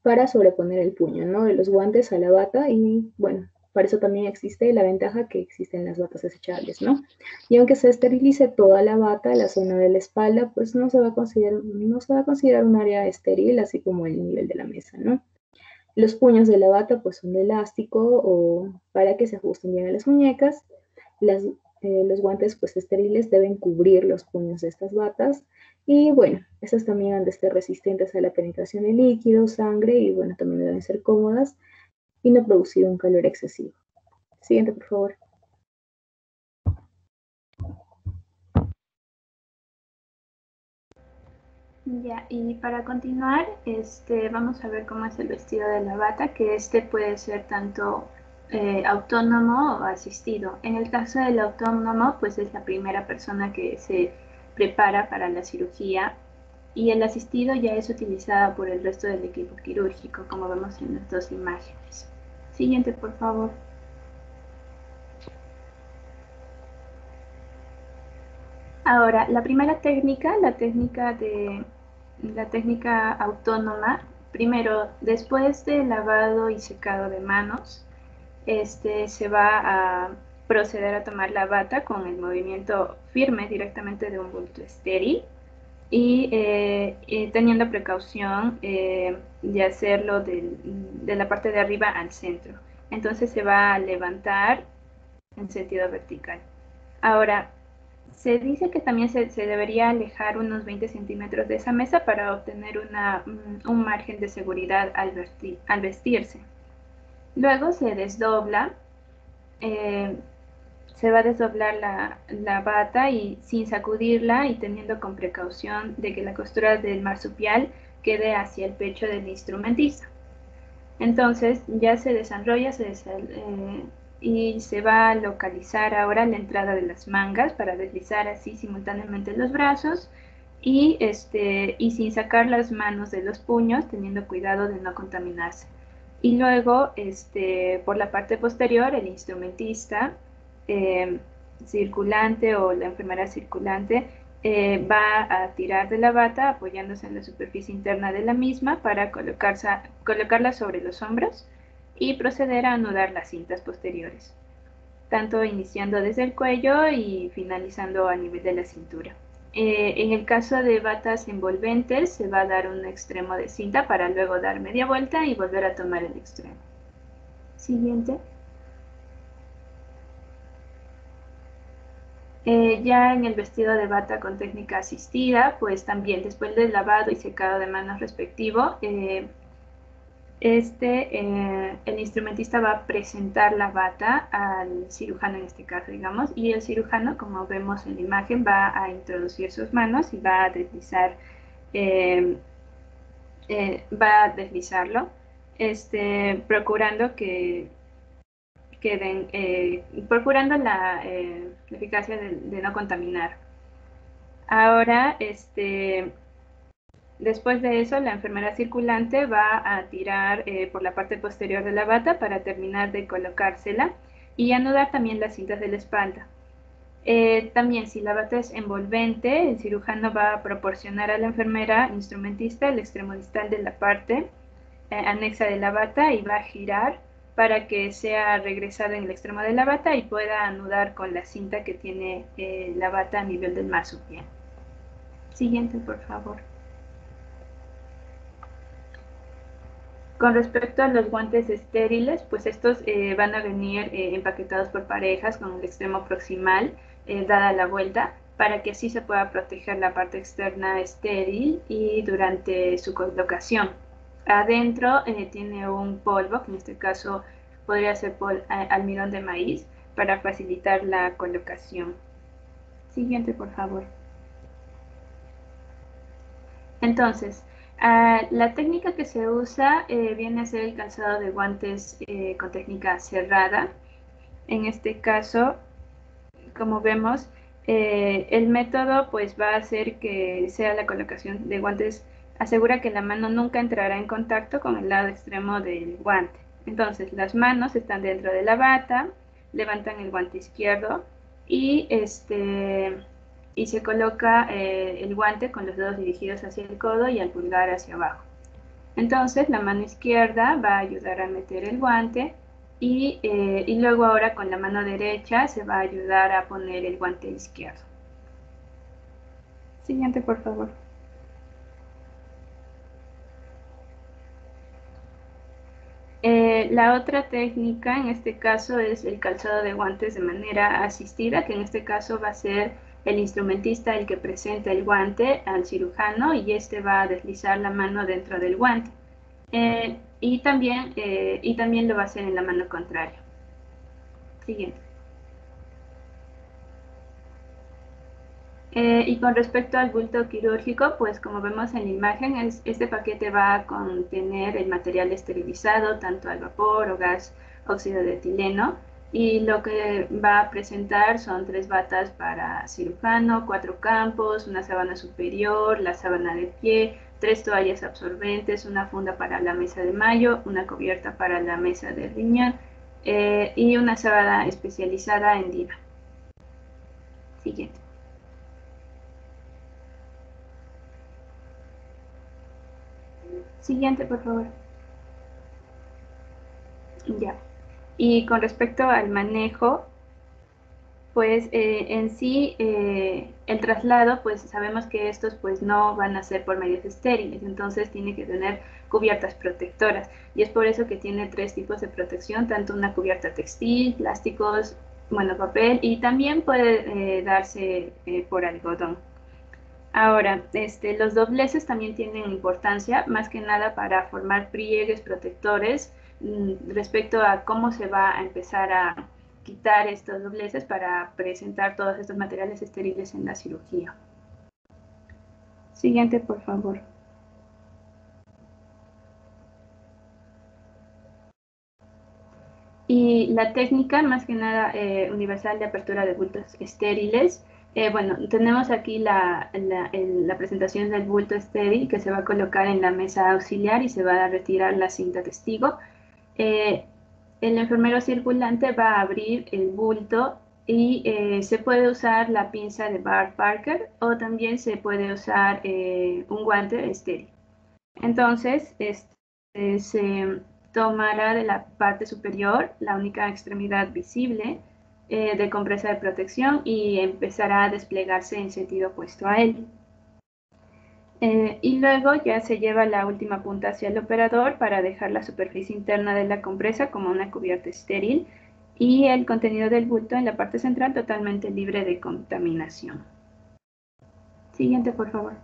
para sobreponer el puño, ¿no? De los guantes a la bata y bueno, para eso también existe la ventaja que existen las batas desechables, ¿no? Y aunque se esterilice toda la bata, la zona de la espalda, pues no se va a considerar un área estéril, así como el nivel de la mesa, ¿no? Los puños de la bata pues son de elástico o para que se ajusten bien a las muñecas. Los guantes pues estériles deben cubrir los puños de estas batas y bueno, estas también han de estar resistentes a la penetración de líquidos, sangre y bueno, también deben ser cómodas y no producir un calor excesivo. Siguiente, por favor. Ya, y para continuar, vamos a ver cómo es el vestido de la bata, que puede ser tanto autónomo o asistido. En el caso del autónomo, pues es la primera persona que se prepara para la cirugía y el asistido ya es utilizado por el resto del equipo quirúrgico, como vemos en las dos imágenes. Siguiente, por favor. Ahora, la primera técnica, la técnica autónoma, primero, después del lavado y secado de manos, se va a proceder a tomar la bata con el movimiento firme directamente de un bulto estéril y teniendo precaución de hacerlo de la parte de arriba al centro. Entonces se va a levantar en sentido vertical. Ahora, se dice que también se debería alejar unos 20 centímetros de esa mesa para obtener un margen de seguridad al vestirse. Luego se desdobla, se va a desdoblar la bata y sin sacudirla y teniendo con precaución de que la costura del marsupial quede hacia el pecho del instrumentista. Entonces ya se desenrolla y se va a localizar ahora la entrada de las mangas para deslizar así simultáneamente los brazos y sin sacar las manos de los puños, teniendo cuidado de no contaminarse. Y luego, por la parte posterior, el instrumentista circulante o la enfermera circulante va a tirar de la bata apoyándose en la superficie interna de la misma para colocarla sobre los hombros y proceder a anudar las cintas posteriores, tanto iniciando desde el cuello y finalizando a nivel de la cintura. En el caso de batas envolventes se va a dar un extremo de cinta para luego dar media vuelta y volver a tomar el extremo. Siguiente. Ya en el vestido de bata con técnica asistida, pues también después del lavado y secado de manos respectivo, el instrumentista va a presentar la bata al cirujano en este caso, digamos, y el cirujano, como vemos en la imagen, va a introducir sus manos y va a deslizar, deslizarlo, procurando que queden, procurando la eficacia de no contaminar. Ahora, después de eso, la enfermera circulante va a tirar por la parte posterior de la bata para terminar de colocársela y anudar también las cintas de la espalda. También, si la bata es envolvente, el cirujano va a proporcionar a la enfermera instrumentista el extremo distal de la parte anexa de la bata y va a girar para que sea regresado en el extremo de la bata y pueda anudar con la cinta que tiene la bata a nivel del marsupial. Siguiente, por favor. Con respecto a los guantes estériles, pues estos van a venir empaquetados por parejas con el extremo proximal dada la vuelta para que así se pueda proteger la parte externa estéril y durante su colocación. Adentro tiene un polvo, que en este caso podría ser almidón de maíz, para facilitar la colocación. Siguiente, por favor. Entonces, la técnica que se usa viene a ser el calzado de guantes con técnica cerrada. En este caso, como vemos, el método pues va a hacer que sea la colocación de guantes, asegura que la mano nunca entrará en contacto con el lado extremo del guante. Entonces, las manos están dentro de la bata, levantan el guante izquierdo y se coloca el guante con los dedos dirigidos hacia el codo y el pulgar hacia abajo. Entonces la mano izquierda va a ayudar a meter el guante y luego ahora con la mano derecha se va a ayudar a poner el guante izquierdo. Siguiente, por favor. La otra técnica en este caso es el calzado de guantes de manera asistida, que en este caso va a ser el instrumentista el que presenta el guante al cirujano y este va a deslizar la mano dentro del guante. Y también lo va a hacer en la mano contraria. Siguiente. Y con respecto al bulto quirúrgico, pues como vemos en la imagen, este paquete va a contener el material esterilizado, tanto al vapor o gas óxido de etileno, y lo que va a presentar son 3 batas para cirujano, 4 campos, una sábana superior, la sábana de pie, 3 toallas absorbentes, una funda para la mesa de mayo, una cubierta para la mesa de riñón y una sábana especializada en diva. Siguiente. Siguiente, por favor. Ya. Y con respecto al manejo, pues en sí el traslado, pues sabemos que estos pues no van a ser por medios estériles, entonces tiene que tener cubiertas protectoras y es por eso que tiene 3 tipos de protección, tanto una cubierta textil, plásticos, bueno, papel y también puede darse por algodón. Ahora, los dobleces también tienen importancia, más que nada para formar pliegues protectores respecto a cómo se va a empezar a quitar estos dobleces para presentar todos estos materiales estériles en la cirugía. Siguiente, por favor. Y la técnica, más que nada universal de apertura de bultos estériles, bueno, tenemos aquí la presentación del bulto estéril que se va a colocar en la mesa auxiliar y se va a retirar la cinta testigo. El enfermero circulante va a abrir el bulto y se puede usar la pinza de Bart Parker o también se puede usar un guante estéril. Entonces, se tomará de la parte superior la única extremidad visible de compresa de protección y empezará a desplegarse en sentido opuesto a él. Y luego ya se lleva la última punta hacia el operador para dejar la superficie interna de la compresa como una cubierta estéril y el contenido del bulto en la parte central totalmente libre de contaminación. Siguiente, por favor.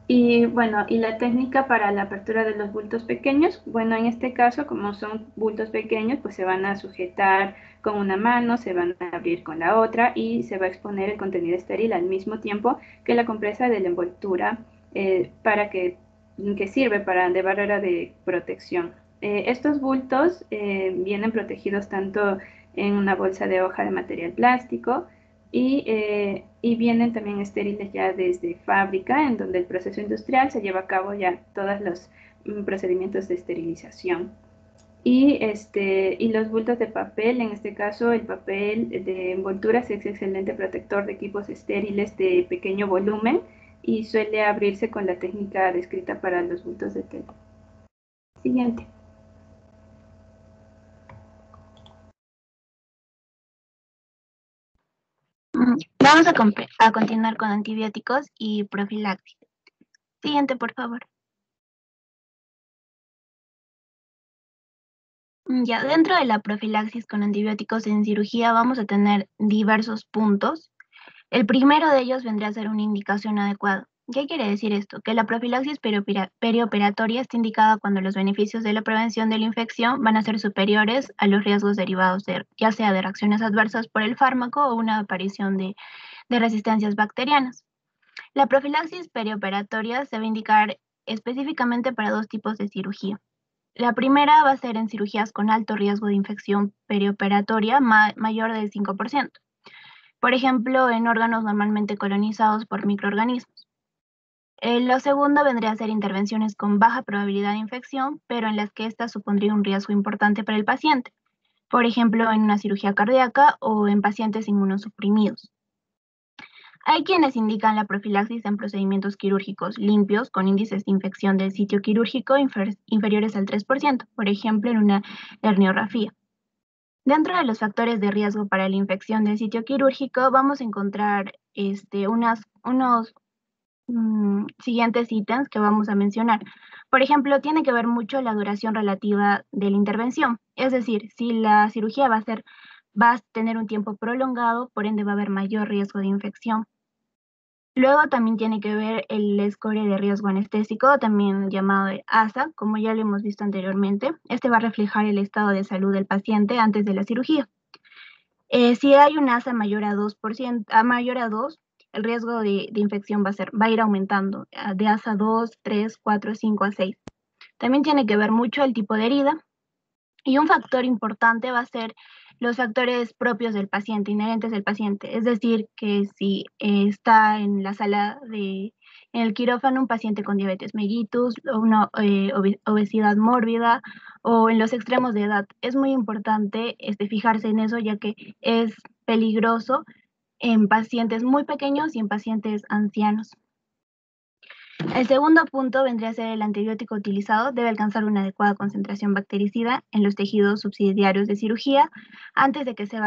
Y bueno, y la técnica para la apertura de los bultos pequeños, bueno, en este caso, como son bultos pequeños, pues se van a sujetar con una mano, se van a abrir con la otra y se va a exponer el contenido estéril al mismo tiempo que la compresa de la envoltura para que sirve de barrera de protección. Estos bultos vienen protegidos tanto en una bolsa de hoja de material plástico, y vienen también estériles ya desde fábrica, en donde el proceso industrial se lleva a cabo ya todos los procedimientos de esterilización. Y los bultos de papel, en este caso el papel de envolturas es excelente protector de equipos estériles de pequeño volumen y suele abrirse con la técnica descrita para los bultos de tela. Siguiente. Vamos a continuar con antibióticos y profilaxis. Siguiente, por favor. Ya, dentro de la profilaxis con antibióticos en cirugía vamos a tener diversos puntos. El primero de ellos vendría a ser una indicación adecuada. ¿Qué quiere decir esto? Que la profilaxis perioperatoria está indicada cuando los beneficios de la prevención de la infección van a ser superiores a los riesgos derivados ya sea de reacciones adversas por el fármaco o una aparición de resistencias bacterianas. La profilaxis perioperatoria se va a indicar específicamente para 2 tipos de cirugía. La primera va a ser en cirugías con alto riesgo de infección perioperatoria mayor del 5%. Por ejemplo, en órganos normalmente colonizados por microorganismos. La segunda vendría a ser intervenciones con baja probabilidad de infección, pero en las que ésta supondría un riesgo importante para el paciente. Por ejemplo, en una cirugía cardíaca o en pacientes inmunosuprimidos. Hay quienes indican la profilaxis en procedimientos quirúrgicos limpios con índices de infección del sitio quirúrgico inferiores al 3%, por ejemplo, en una herniorrafía. Dentro de los factores de riesgo para la infección del sitio quirúrgico vamos a encontrar unos siguientes ítems que vamos a mencionar. Por ejemplo, tiene que ver mucho la duración relativa de la intervención, es decir, si la cirugía va a tener un tiempo prolongado, por ende va a haber mayor riesgo de infección. Luego también tiene que ver el score de riesgo anestésico, también llamado de ASA, como ya lo hemos visto anteriormente. Este va a reflejar el estado de salud del paciente antes de la cirugía. Si hay un ASA mayor a 2%, el riesgo de infección va a ir aumentando de ASA 2, 3, 4, 5 a 6. También tiene que ver mucho el tipo de herida. Y un factor importante va a ser los factores propios del paciente, inherentes del paciente. Es decir, que si está en la sala en el quirófano un paciente con diabetes mellitus, o una obesidad mórbida, o en los extremos de edad, es muy importante fijarse en eso, ya que es peligroso en pacientes muy pequeños y en pacientes ancianos. El segundo punto vendría a ser el antibiótico utilizado debe alcanzar una adecuada concentración bactericida en los tejidos subsidiarios de cirugía antes de que se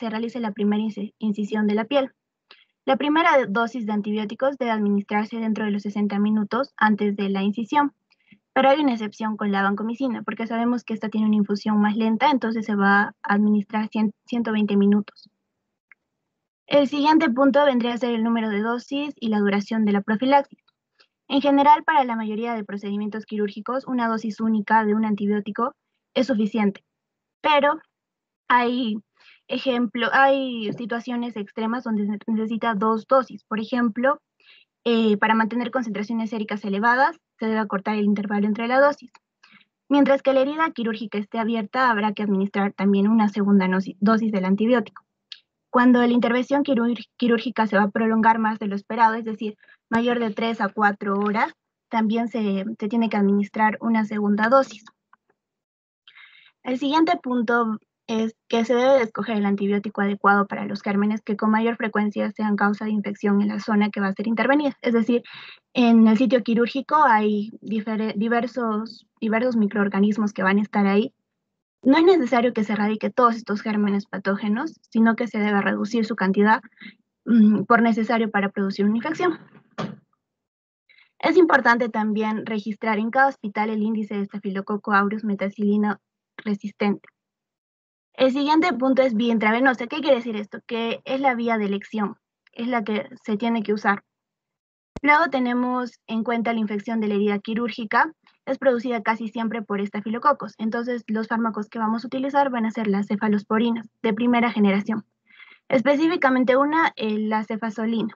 realice la primera incisión de la piel. La primera dosis de antibióticos debe administrarse dentro de los 60 minutos antes de la incisión, pero hay una excepción con la vancomicina, porque sabemos que esta tiene una infusión más lenta, entonces se va a administrar 120 minutos. El siguiente punto vendría a ser el número de dosis y la duración de la profilaxis. En general, para la mayoría de procedimientos quirúrgicos, una dosis única de un antibiótico es suficiente, pero hay situaciones extremas donde se necesita 2 dosis. Por ejemplo, para mantener concentraciones séricas elevadas, se debe acortar el intervalo entre la dosis. Mientras que la herida quirúrgica esté abierta, habrá que administrar también una segunda dosis del antibiótico. Cuando la intervención quirúrgica se va a prolongar más de lo esperado, es decir, mayor de 3 a 4 horas, también se tiene que administrar una segunda dosis. El siguiente punto es que se debe escoger el antibiótico adecuado para los gérmenes que con mayor frecuencia sean causa de infección en la zona que va a ser intervenida. Es decir, en el sitio quirúrgico hay diversos microorganismos que van a estar ahí. No es necesario que se erradique todos estos gérmenes patógenos, sino que se debe reducir su cantidad por necesario para producir una infección. Es importante también registrar en cada hospital el índice de Staphylococcus aureus metacilina resistente. El siguiente punto es vía intravenosa. ¿Qué quiere decir esto? Que es la vía de elección, es la que se tiene que usar. Luego tenemos en cuenta la infección de la herida quirúrgica, es producida casi siempre por estafilococos. Entonces, los fármacos que vamos a utilizar van a ser las cefalosporinas de primera generación. Específicamente la cefazolina.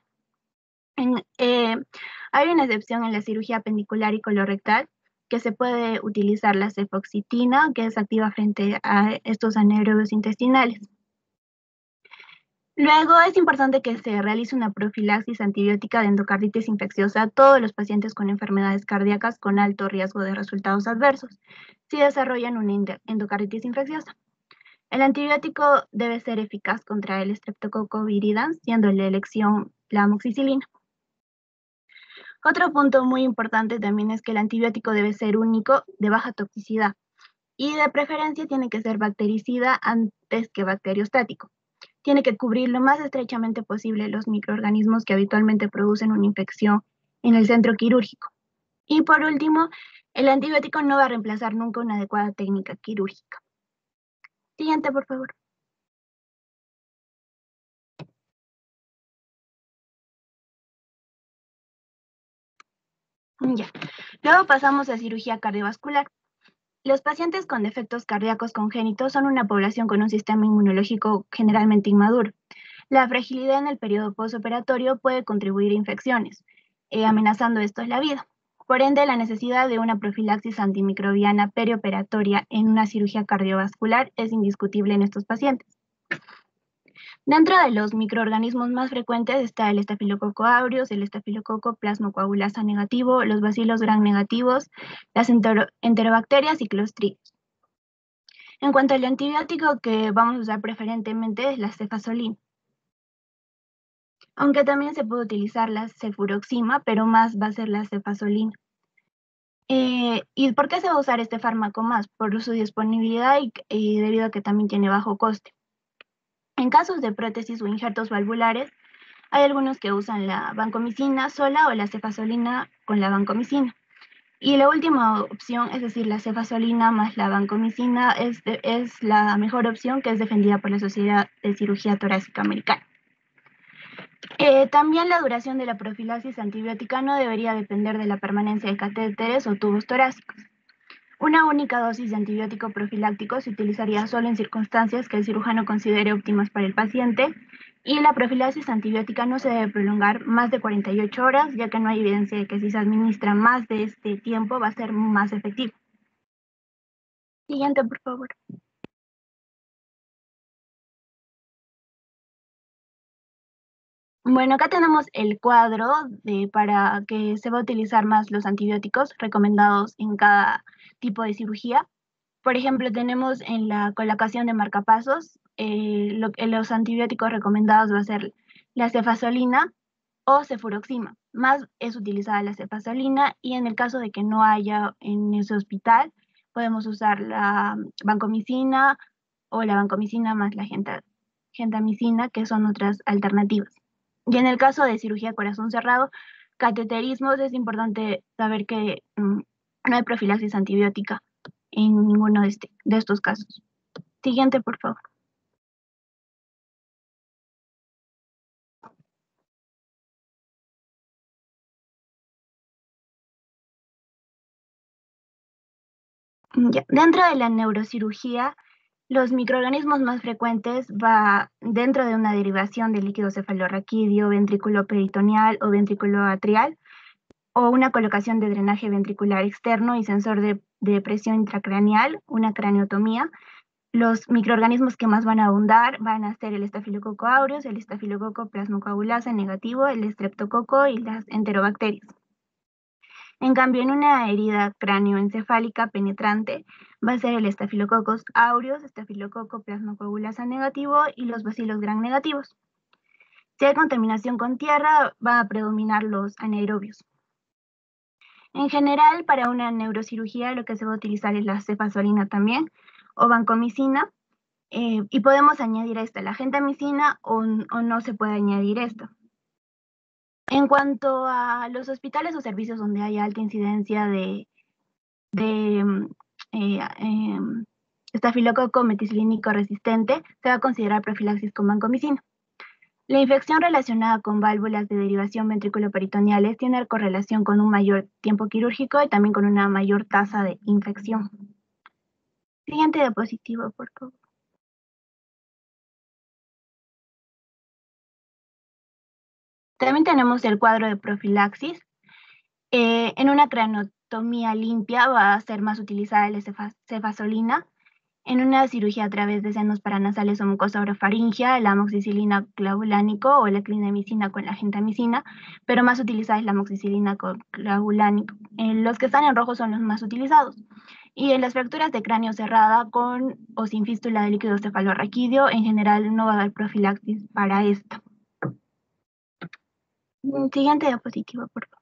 Hay una excepción en la cirugía apendicular y colorectal, que se puede utilizar la cefoxitina, que es activa frente a estos anaerobios intestinales. Luego es importante que se realice una profilaxis antibiótica de endocarditis infecciosa a todos los pacientes con enfermedades cardíacas con alto riesgo de resultados adversos, si desarrollan una endocarditis infecciosa. El antibiótico debe ser eficaz contra el Streptococcus viridans, siendo la elección la amoxicilina. Otro punto muy importante también es que el antibiótico debe ser único, de baja toxicidad, y de preferencia tiene que ser bactericida antes que bacteriostático. Tiene que cubrir lo más estrechamente posible los microorganismos que habitualmente producen una infección en el centro quirúrgico. Y por último, el antibiótico no va a reemplazar nunca una adecuada técnica quirúrgica. Siguiente, por favor. Ya. Luego pasamos a cirugía cardiovascular. Los pacientes con defectos cardíacos congénitos son una población con un sistema inmunológico generalmente inmaduro. La fragilidad en el periodo postoperatorio puede contribuir a infecciones, amenazando esto la vida. Por ende, la necesidad de una profilaxis antimicrobiana perioperatoria en una cirugía cardiovascular es indiscutible en estos pacientes. Dentro de los microorganismos más frecuentes está el Staphylococcus aureus, el Staphylococcus plasmocoagulasa negativo, los bacilos gram negativos, las enterobacterias y clostridios. En cuanto al antibiótico que vamos a usar preferentemente es la cefazolina. aunque también se puede utilizar la cefuroxima, pero más va a ser la cefazolina. ¿Y por qué se va a usar este fármaco más? Por su disponibilidad y debido a que también tiene bajo coste. En casos de prótesis o injertos valvulares, hay algunos que usan la vancomicina sola o la cefazolina con la vancomicina. Y la última opción, es decir, la cefazolina más la vancomicina, es la mejor opción, que es defendida por la Sociedad de Cirugía Torácica Americana. También la duración de la profilaxis antibiótica no debería depender de la permanencia de catéteres o tubos torácicos. Una única dosis de antibiótico profiláctico se utilizaría solo en circunstancias que el cirujano considere óptimas para el paciente, y la profilaxis antibiótica no se debe prolongar más de 48 horas, ya que no hay evidencia de que si se administra más de este tiempo va a ser más efectivo. Siguiente, por favor. Bueno, acá tenemos el cuadro para que se va a utilizar más los antibióticos recomendados en cada tipo de cirugía. Por ejemplo, tenemos en la colocación de marcapasos, los antibióticos recomendados va a ser la cefazolina o cefuroxima. Más es utilizada la cefazolina, y en el caso de que no haya en ese hospital, podemos usar la vancomicina o la vancomicina más la gentamicina, que son otras alternativas. Y en el caso de cirugía corazón cerrado, cateterismos, es importante saber que no hay profilaxis antibiótica en ninguno de estos casos. Siguiente, por favor. Ya. Dentro de la neurocirugía, los microorganismos más frecuentes va dentro de una derivación del líquido cefalorraquídeo, ventrículo peritoneal o ventrículo atrial, o una colocación de drenaje ventricular externo y sensor de presión intracraneal, una craniotomía. Los microorganismos que más van a abundar van a ser el estafilococo aureus, el estafilococo plasmocoagulasa negativo, el estreptococo y las enterobacterias. En cambio, en una herida cráneoencefálica penetrante va a ser el estafilococcus aureus, estafilococo plasmocoagulasa negativo y los bacilos gram negativos. Si hay contaminación con tierra, va a predominar los anaerobios. En general, para una neurocirugía lo que se va a utilizar es la cefazolina también, o vancomicina, y podemos añadir a esta la gentamicina o no se puede añadir esto. En cuanto a los hospitales o servicios donde hay alta incidencia de estafilococo meticilínico resistente, se va a considerar profilaxis con vancomicina. La infección relacionada con válvulas de derivación ventrículo-peritoneales tiene correlación con un mayor tiempo quirúrgico y también con una mayor tasa de infección. Siguiente diapositivo, por favor. También tenemos el cuadro de profilaxis. En una craneotomía limpia va a ser más utilizada la cefazolina. En una cirugía a través de senos paranasales o mucosa orofaringia, la amoxicilina clavulánico o la clindamicina con la gentamicina, pero más utilizada es la amoxicilina con clavulánico. Los que están en rojo son los más utilizados. Y en las fracturas de cráneo cerrada con o sin fístula de líquido cefalorraquídeo, en general no va a haber profilaxis para esto. Siguiente diapositiva, por favor.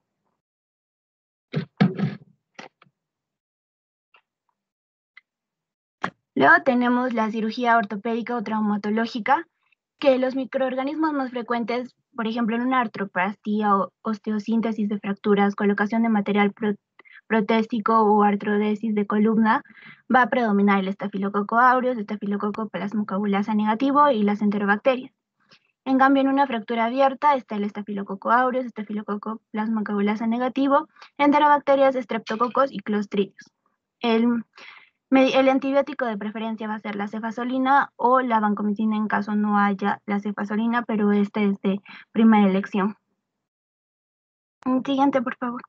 Luego tenemos la cirugía ortopédica o traumatológica, que los microorganismos más frecuentes, por ejemplo, en una artroplastia o osteosíntesis de fracturas, colocación de material protésico o artrodesis de columna, va a predominar el estafilococo aureus, estafilococo plasmocoagulasa negativo y las enterobacterias. En cambio, en una fractura abierta está el estafilococo aureus, estafilococo plasmocoagulasa negativo, enterobacterias, estreptococos y clostridios. El antibiótico de preferencia va a ser la cefazolina o la vancomicina en caso no haya la cefazolina, pero este es de primera elección. Siguiente, por favor.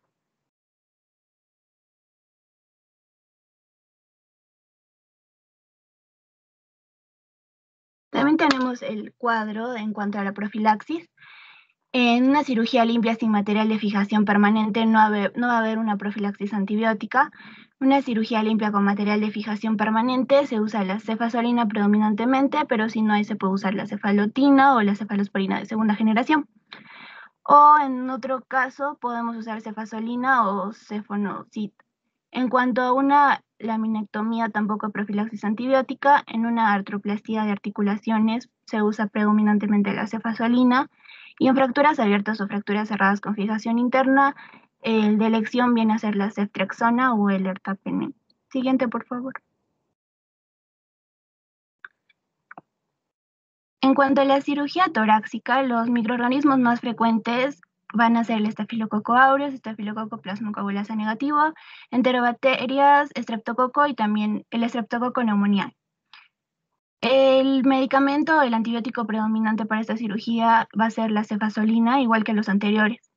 También tenemos el cuadro en cuanto a la profilaxis. En una cirugía limpia sin material de fijación permanente no va a haber una profilaxis antibiótica. Una cirugía limpia con material de fijación permanente se usa la cefazolina predominantemente, pero si no hay se puede usar la cefalotina o la cefalosporina de segunda generación. O en otro caso podemos usar cefazolina o cefonocid. En cuanto a una laminectomía, tampoco hay profilaxis antibiótica. En una artroplastía de articulaciones se usa predominantemente la cefazolina. Y en fracturas abiertas o fracturas cerradas con fijación interna, el de elección viene a ser la ceftriaxona o el ertapenem. Siguiente, por favor. En cuanto a la cirugía torácica, los microorganismos más frecuentes van a ser el estafilococo aureus, estafilococo plasmocoagulasa negativo, enterobacterias, estreptococo y también el estreptococo neumoniae. El medicamento, el antibiótico predominante para esta cirugía va a ser la cefazolina, igual que los anteriores.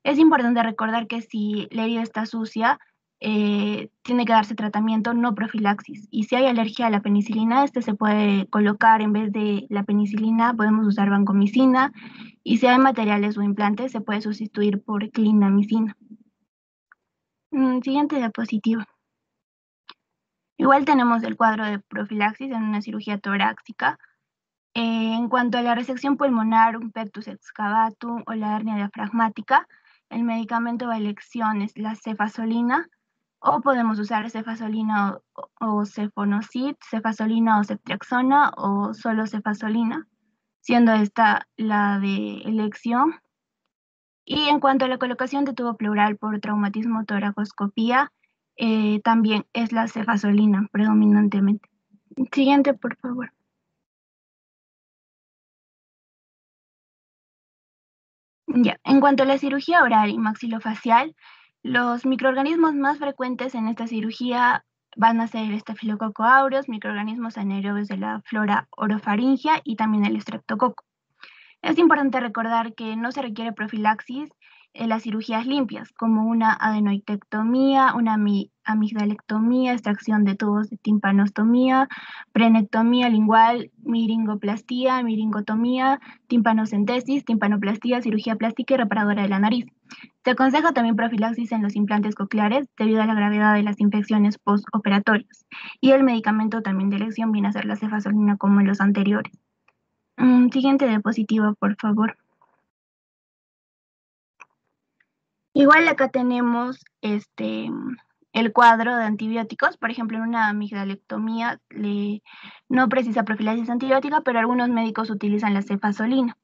Es importante recordar que si la herida está sucia, tiene que darse tratamiento, no profilaxis. Y si hay alergia a la penicilina, este se puede colocar en vez de la penicilina, podemos usar vancomicina. Y si hay materiales o implantes, se puede sustituir por clindamicina. Siguiente diapositiva. Igual tenemos el cuadro de profilaxis en una cirugía torácica. En cuanto a la resección pulmonar, un pectus excavatum o la hernia diafragmática, el medicamento de elección es la cefazolina, o podemos usar cefazolina o cefonocid, cefazolina o ceftriaxona, o solo cefazolina, siendo esta la de elección. Y en cuanto a la colocación de tubo pleural por traumatismo toracoscopía, también es la cefazolina predominantemente. Siguiente, por favor. Ya, en cuanto a la cirugía oral y maxilofacial, los microorganismos más frecuentes en esta cirugía van a ser el estafilococo aureus, microorganismos anaerobios de la flora orofaringea y también el estreptococo. Es importante recordar que no se requiere profilaxis en las cirugías limpias, como una adenoidectomía, una amigdalectomía, extracción de tubos de timpanostomía, prenectomía lingual, miringoplastía, miringotomía, timpanocentesis, timpanoplastía, cirugía plástica y reparadora de la nariz. Se aconseja también profilaxis en los implantes cocleares debido a la gravedad de las infecciones postoperatorias. Y el medicamento también de elección viene a ser la cefazolina como en los anteriores. Siguiente diapositiva, por favor. Igual acá tenemos el cuadro de antibióticos. Por ejemplo, en una amigdalectomía no precisa profilaxis antibiótica, pero algunos médicos utilizan la cefazolina.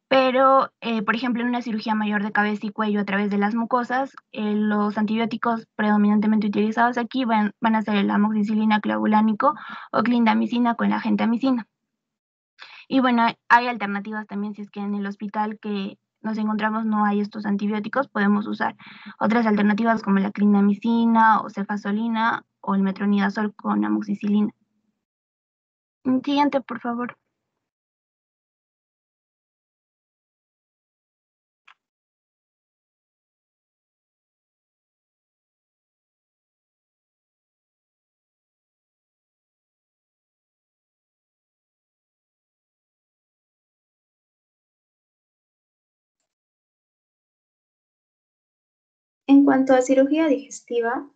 Pero, por ejemplo, en una cirugía mayor de cabeza y cuello a través de las mucosas, los antibióticos predominantemente utilizados aquí van a ser el amoxicilina clavulánico o clindamicina con la gentamicina. Y bueno, hay alternativas también si es que en el hospital que nos encontramos no hay estos antibióticos, podemos usar otras alternativas como la clindamicina o cefazolina o el metronidazol con amoxicilina. Siguiente, por favor. En cuanto a cirugía digestiva,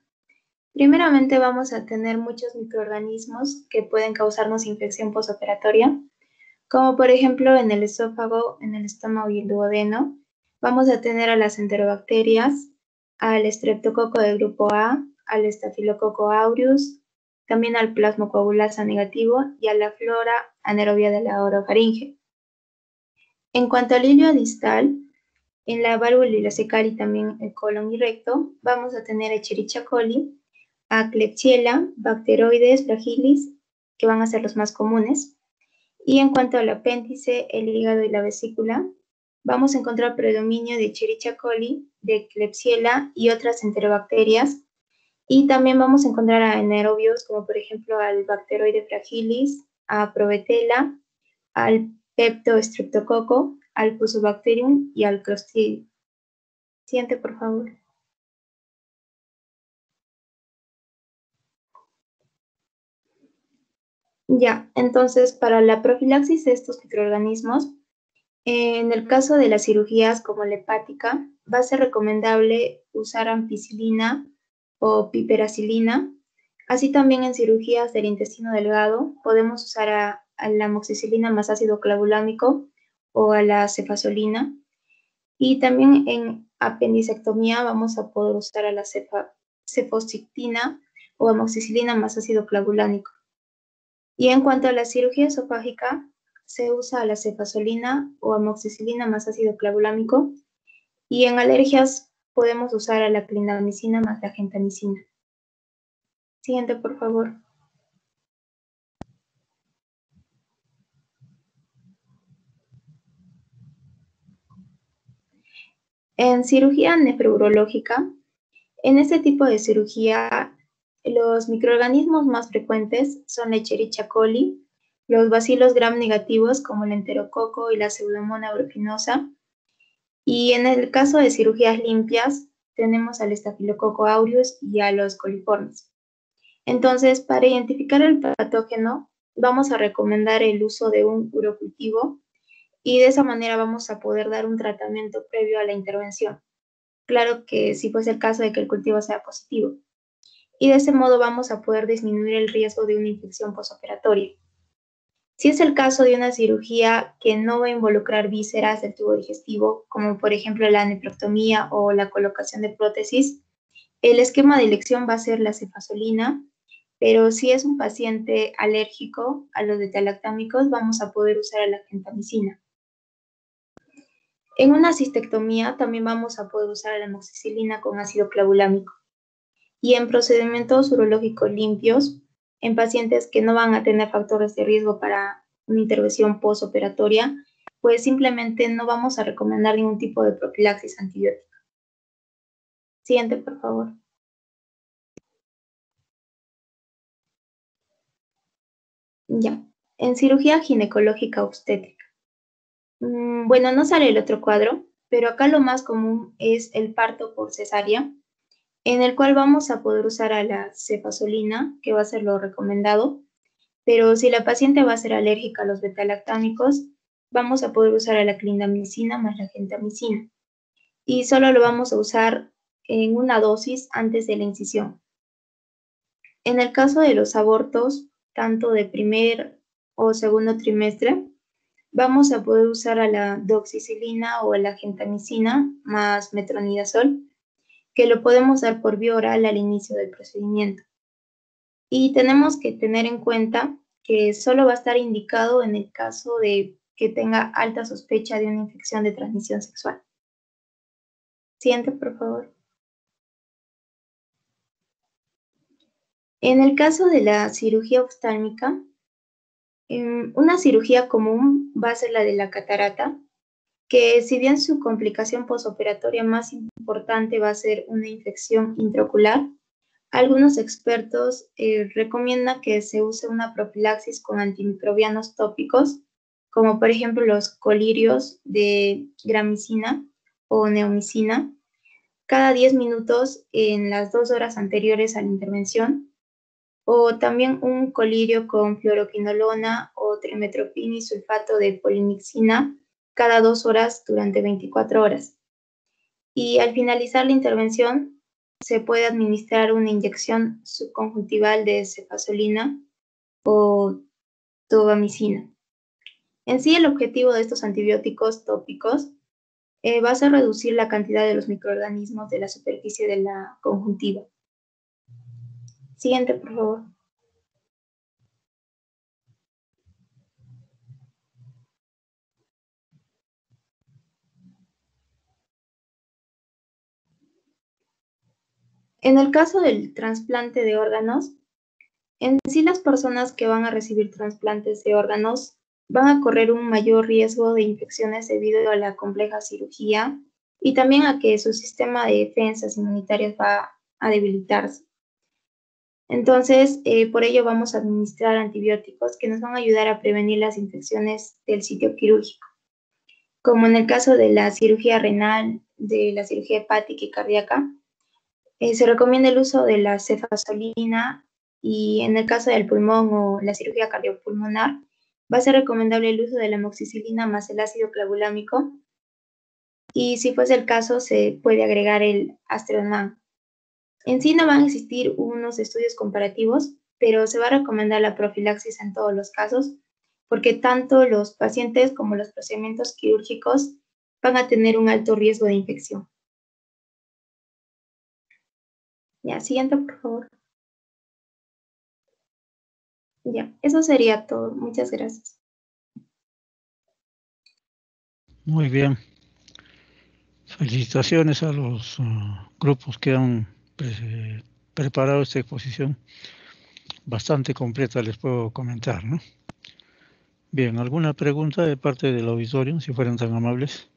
primeramente vamos a tener muchos microorganismos que pueden causarnos infección postoperatoria, como por ejemplo en el esófago, en el estómago y el duodeno. Vamos a tener a las enterobacterias, al estreptococo del grupo A, al estafilococo aureus, también al plasmocoagulasa negativo y a la flora anaerobia de la orofaringe. En cuanto al hilio distal, en la válvula ileocecal y también el colon y recto, vamos a tener Escherichia coli, a Klebsiella, Bacteroides fragilis, que van a ser los más comunes. Y en cuanto al apéndice, el hígado y la vesícula, vamos a encontrar predominio de Escherichia coli, de Klebsiella y otras enterobacterias. Y también vamos a encontrar a anaerobios, como por ejemplo al Bacteroide fragilis, a Provetella, al Peptostreptococo, al Fusobacterium y al Clostridium. Siguiente, por favor. Ya, entonces para la profilaxis de estos microorganismos, en el caso de las cirugías como la hepática, va a ser recomendable usar ampicilina o piperacilina. Así también en cirugías del intestino delgado podemos usar a la amoxicilina más ácido clavulámico o a la cefazolina. Y también en apendicectomía vamos a poder usar a la cefocitina o amoxicilina más ácido clavulánico. Y en cuanto a la cirugía esofágica, se usa la cefazolina o amoxicilina más ácido clavulámico. Y en alergias podemos usar a la clindamicina más la gentamicina. Siguiente, por favor. En cirugía nefrourológica, en este tipo de cirugía, los microorganismos más frecuentes son la Escherichia coli, los bacilos gram negativos como el enterococo y la Pseudomonas aeruginosa. Y en el caso de cirugías limpias, tenemos al Staphylococcus aureus y a los coliformes. Entonces, para identificar el patógeno, vamos a recomendar el uso de un urocultivo y de esa manera vamos a poder dar un tratamiento previo a la intervención. Claro que si fuese el caso de que el cultivo sea positivo. Y de ese modo vamos a poder disminuir el riesgo de una infección postoperatoria. Si es el caso de una cirugía que no va a involucrar vísceras del tubo digestivo, como por ejemplo la nefrectomía o la colocación de prótesis, el esquema de elección va a ser la cefazolina, pero si es un paciente alérgico a los beta-lactámicos, vamos a poder usar a la gentamicina. En una cistectomía también vamos a poder usar la amoxicilina con ácido clavulámico. Y en procedimientos urológicos limpios, en pacientes que no van a tener factores de riesgo para una intervención postoperatoria, pues simplemente no vamos a recomendar ningún tipo de profilaxis antibiótica. Siguiente, por favor. Ya, en cirugía ginecológica obstétrica. Bueno, no sale el otro cuadro, pero acá lo más común es el parto por cesárea, en el cual vamos a poder usar a la cefazolina, que va a ser lo recomendado, pero si la paciente va a ser alérgica a los beta-lactámicos, vamos a poder usar a la clindamicina más la gentamicina, y solo lo vamos a usar en una dosis antes de la incisión. En el caso de los abortos, tanto de primer o segundo trimestre, vamos a poder usar a la doxicilina o a la gentamicina más metronidazol, que lo podemos dar por vía oral al inicio del procedimiento. Y tenemos que tener en cuenta que solo va a estar indicado en el caso de que tenga alta sospecha de una infección de transmisión sexual. Siguiente, por favor. En el caso de la cirugía oftálmica, una cirugía común va a ser la de la catarata, que si bien su complicación postoperatoria más importante va a ser una infección intraocular, algunos expertos recomiendan que se use una profilaxis con antimicrobianos tópicos, como por ejemplo los colirios de gramicina o neomicina, cada 10 minutos en las 2 horas anteriores a la intervención, o también un colirio con fluoroquinolona o trimetropina y sulfato de polimixina cada 2 horas durante 24 horas. Y al finalizar la intervención, se puede administrar una inyección subconjuntival de cefazolina o tobamicina. En sí, el objetivo de estos antibióticos tópicos va a ser reducir la cantidad de los microorganismos de la superficie de la conjuntiva. Siguiente, por favor. En el caso del trasplante de órganos, en sí las personas que van a recibir trasplantes de órganos van a correr un mayor riesgo de infecciones debido a la compleja cirugía y también a que su sistema de defensas inmunitarias va a debilitarse. Entonces, por ello vamos a administrar antibióticos que nos van a ayudar a prevenir las infecciones del sitio quirúrgico, como en el caso de la cirugía renal, de la cirugía hepática y cardíaca. Se recomienda el uso de la cefazolina y en el caso del pulmón o la cirugía cardiopulmonar va a ser recomendable el uso de la amoxicilina más el ácido clavulámico y si fuese el caso se puede agregar el Astrelman. En sí no van a existir unos estudios comparativos, pero se va a recomendar la profilaxis en todos los casos porque tanto los pacientes como los procedimientos quirúrgicos van a tener un alto riesgo de infección. Ya, siguiente, por favor. Ya, eso sería todo. Muchas gracias. Muy bien. Felicitaciones a los grupos que han preparado esta exposición. Bastante completa, les puedo comentar, ¿no? Bien, ¿alguna pregunta de parte del auditorio, si fueran tan amables?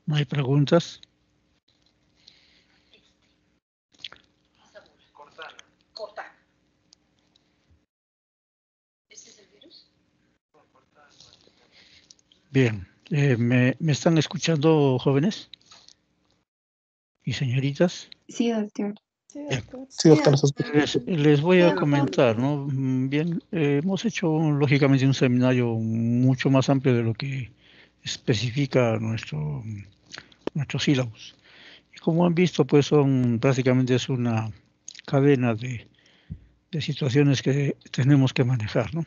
¿No hay preguntas? Cortana. ¿Ese es el virus? Bien, ¿me están escuchando, jóvenes y señoritas? Sí, doctor. Bien. Sí, doctor. Les voy a comentar, ¿no? Bien, hemos hecho lógicamente un seminario mucho más amplio de lo que especifica nuestro sílabus. Y como han visto, pues prácticamente es una cadena de situaciones que tenemos que manejar, ¿no?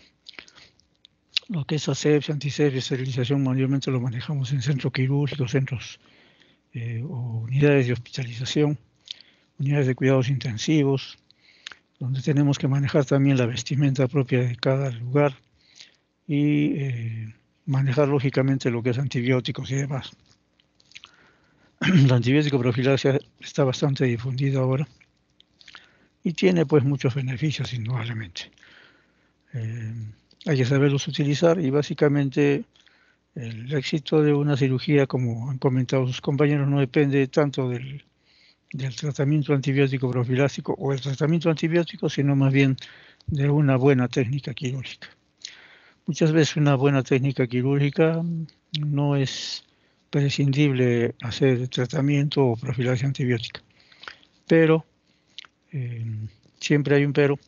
Lo que es asepsia, antisepsia, esterilización, mayormente lo manejamos en centros quirúrgicos, centros o unidades de hospitalización, unidades de cuidados intensivos, donde tenemos que manejar también la vestimenta propia de cada lugar y manejar lógicamente lo que es antibióticos y demás. La antibiótico profilaxia está bastante difundida ahora y tiene pues muchos beneficios indudablemente. Hay que saberlos utilizar y básicamente el éxito de una cirugía, como han comentado sus compañeros, no depende tanto del tratamiento antibiótico profiláctico o el tratamiento antibiótico, sino más bien de una buena técnica quirúrgica. Muchas veces una buena técnica quirúrgica no es prescindible hacer tratamiento o profilaxia antibiótica, pero siempre hay un pero.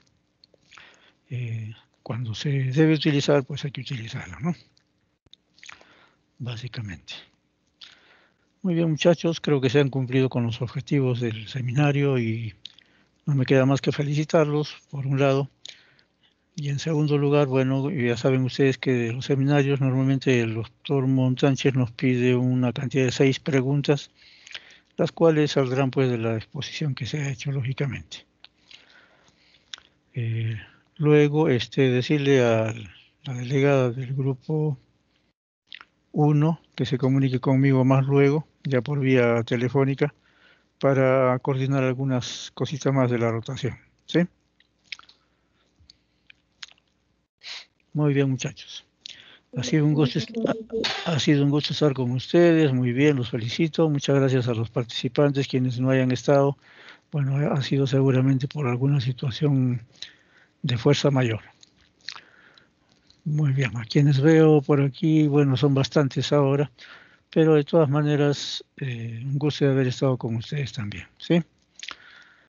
Cuando se debe utilizar, pues hay que utilizarla, ¿no? Básicamente. Muy bien, muchachos, creo que se han cumplido con los objetivos del seminario y no me queda más que felicitarlos, por un lado. Y en segundo lugar, bueno, ya saben ustedes que de los seminarios normalmente el doctor Montánchez nos pide una cantidad de 6 preguntas, las cuales saldrán pues de la exposición que se ha hecho, lógicamente. Luego, decirle a la delegada del grupo 1 que se comunique conmigo más luego, ya por vía telefónica, para coordinar algunas cositas más de la rotación, ¿sí? Muy bien, muchachos. Ha sido un gusto estar con ustedes, muy bien, los felicito. Muchas gracias a los participantes, quienes no hayan estado. Bueno, ha sido seguramente por alguna situación de fuerza mayor. Muy bien, a quienes veo por aquí, bueno, son bastantes ahora, pero de todas maneras, un gusto de haber estado con ustedes también, ¿sí?